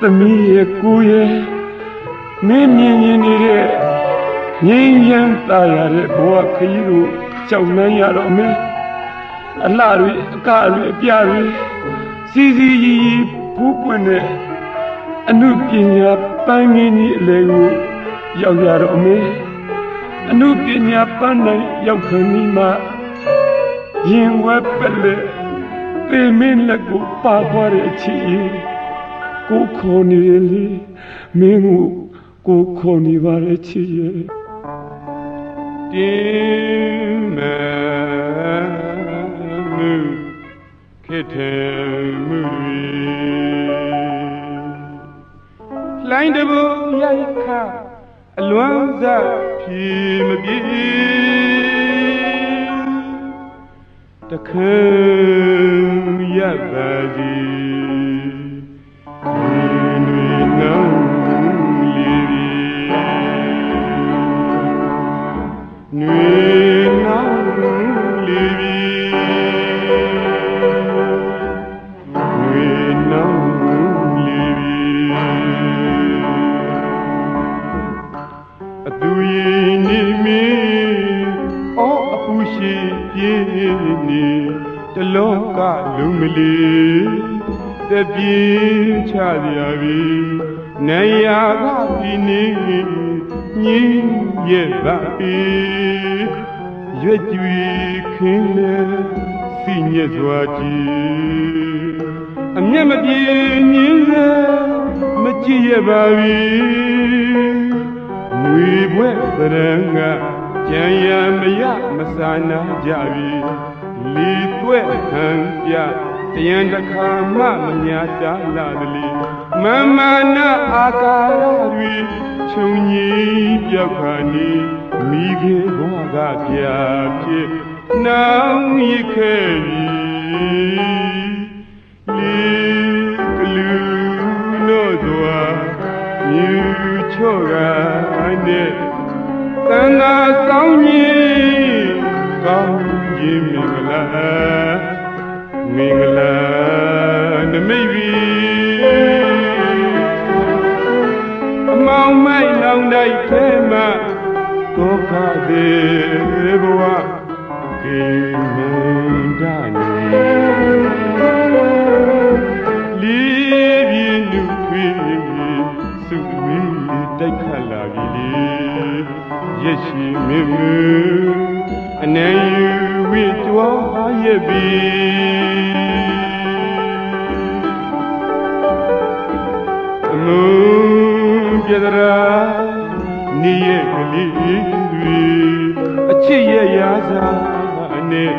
သမီးရဲ့ကိုရဲ့မင်းမြင်ရင်နေတဲ့ငြိမ်းချမ်းသာရတဲ့ဘဝခရီးကိုကြောက်နှမ်းရတော့မယ်အလှတွေအကတွေအပြတွေစီစီရီရီဖူးပွင့်တဲ့အနုပညာပန်းငင်းကြီးအလေကိုရောက်ရတော့မယ်အနုပညာပန်းနိုင်ရောက်ခဏီမှာရင်ဝဲပက်လက်ပေမင်းလက်ကိုပါသွားတဲ့အချစ်ကြီးကိုခေါ်နေလေမင်းကိုခေါ်နေပါရဲ့ချစ်ရဲ့တင်းမဲ့မှုခေတ္တမှုလိုင်းတဘူရိုက်ခအလွမ်းစားဖြေမပြေတခဲရပါစီတလောကလူမလီတပြေးချရပြီနေရာကဒီနေ့ညင်းရဲ့ပါပြီရွက်ကြွေခင်းလဲစီညက်စွာကြည်အမျက်မပြေညင်းလဲမကြည့်ရပါပြီငွေဘွဲ့သရံကကြံရမရမစာနာကြပြီလီသွဲ့ဟန်ပြတယံတခါမှမညာတာလာလေမမနာအာကာရတွေခြုံကြီးပြောက်ခါနေမိခင်ဘဝကပြာဖြစ်နောင်ရခဲ့ပြီလီကလူလို့သွားမြူချော့ကနဲ့သံသာဆောင်ကြီးကောင်းကြီးမင်္ဂလာမင်္ဂလာနမိတ်ပြီအမောင်မိုက်လောင်တိုက်ထဲမှာဒုက္ခသေးဘဝကိမန္တနေလီပြင်းလူထွေးစုဝေးတိုက်ခတ်လာပြီလေရက်ရှိမင်းမအနေယူဝိတွားရဲ့ပြီအမုန်းပြဒရာနေရဲ့ကလေးတွေအချစ်ရဲ့ရာဇာနဲ့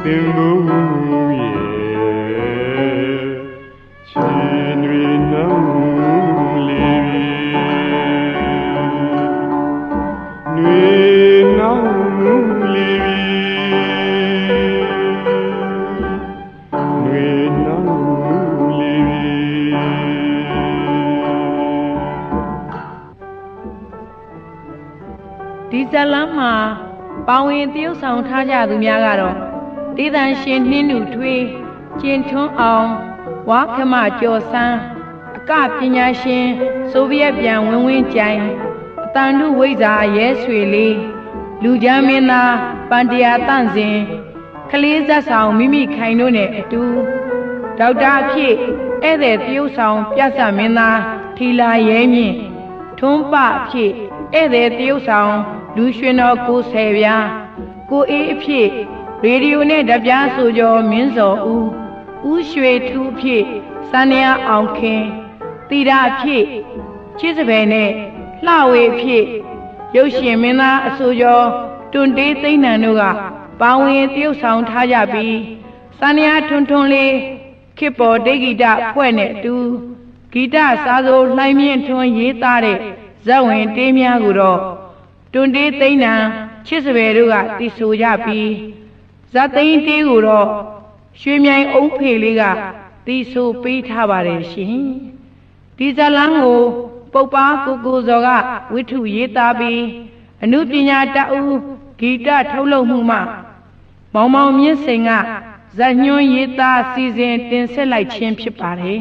သင်ဖို့ရဲ့ချင်းတွေနှောင်းလေးနွေနှောင်းလေးနွေနှောင်းလေးဒီဇလန်းမှာပေါဝင်တရုတ်ဆောင်ထားကြသူများကတော့ဒေသရှင်နှင်းနုထွေးကျင်ထွန်းအောင်ဝါခမကျော်စန်းအကပညာရှင်ဆိုဗီယက်ပြန်ဝင်းဝင်းကြိုင်အတန်တုဝိဇ္ဇာရဲဆွေလေးလူချမ်းမင်းသားပန်တရာတန့်စင်ကလေးဇက်ဆောင်မိမိခိုင်တို့နဲ့အတူဒေါက်တာအဖြစ်ဧည့်သည်တရုတ်ဆောင်ပြဿမင်းသားထီလာရဲမြင့်ထွန်းပအဖြစ်ဧည့်သည်တရုတ်ဆောင်လူရွှင်တော်ကိုဆယ်ပြားကိုအေးအဖြစ်ရေဒီယိုနဲ့ဓပြားဆိုကျော်မင်းစော်ဦးရွှေထူးအဖြစ်စန္ဒယာအောင်ခင်တီတာအဖြစ်ချစ်စပယ်နဲ့လှဝေအဖြစ်ရုပ်ရှင်မင်းသားအဆိုကျော်တွန်တေးသိန်းနံတို့ကပါဝင်တရုတ်ဆောင်ထားကြပြီးစန္ဒယာထွန်းထွန်းလေး ခေတ်ပေါ်ဒိဂိတဖွဲ့နဲ့အတူဂီတစာဆိုလှိုင်းမြင့်ထွန်းရေးသားတဲ့ဇက်ဝင်တေးများကိုတော့တွန်တေးသိန်းနံချစ်စပယ်တို့ကတည်ဆိုကြပြီးဇက်သိန်းတေးကိုတော့ရွှေမြိုင်အုံးဖေလေးကတည်ဆိုပေးထားပါတယ်ရှင်ဒီဇလန်းကိုပုပ္ပါကိုစောကဝိထုရေးသားပြီးအနုပညာတအုပ်ဂီတထုတ်လုပ်မှုမှမောင်မောင်မြင့်စိန်ကဇက်ညွှန်းရေးသားစီစဉ်တင်ဆက်လိုက်ခြင်းဖြစ်ပါတယ်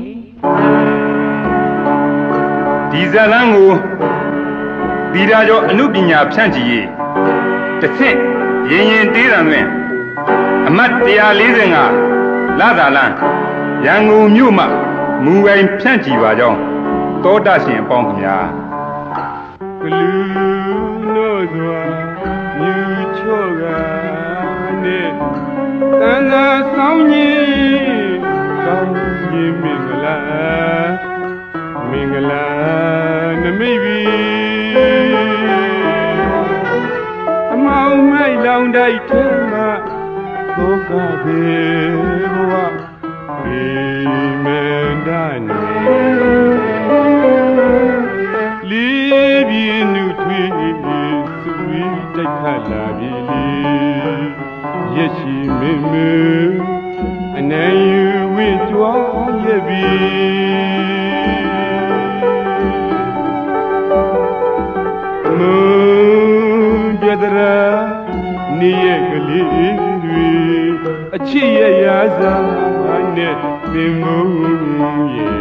ဒီဇလန်းကိုသီတာကျော်အနုပညာဖြန့်ချီရေးတစ်ဆင့်ရင်ရင်တေးတံတွင်အမတ်145လသာလန်းရန်ကုန်မြို့မှမူပိုင်ဖြန့်ချီပါကြောင်းတောတရှင်အပေါင်းခင်ဗျာ ကလူနို့စွာမြူချော့ကနေတန်သာဆောင်ကြီးကောင်းကြီးမင်္ဂလာနမိတ်ပြီအမောင်မိုက်လောင်တိုက်ထဲမှာသောကပေဘဝဒီမန္တနေလီပြင်းနုထွေးသူဝီတိုက်ခတ်လာပြီလေရက်ရှိမင်းမအနိုင်ယူဝင့်ကြွားရဲ့ပြီမွန်ပြဒရာနေရဲ့ကလေးတွေအချစ်ရဲ့ရာဇာနဲ့ပင်မုံရဲ့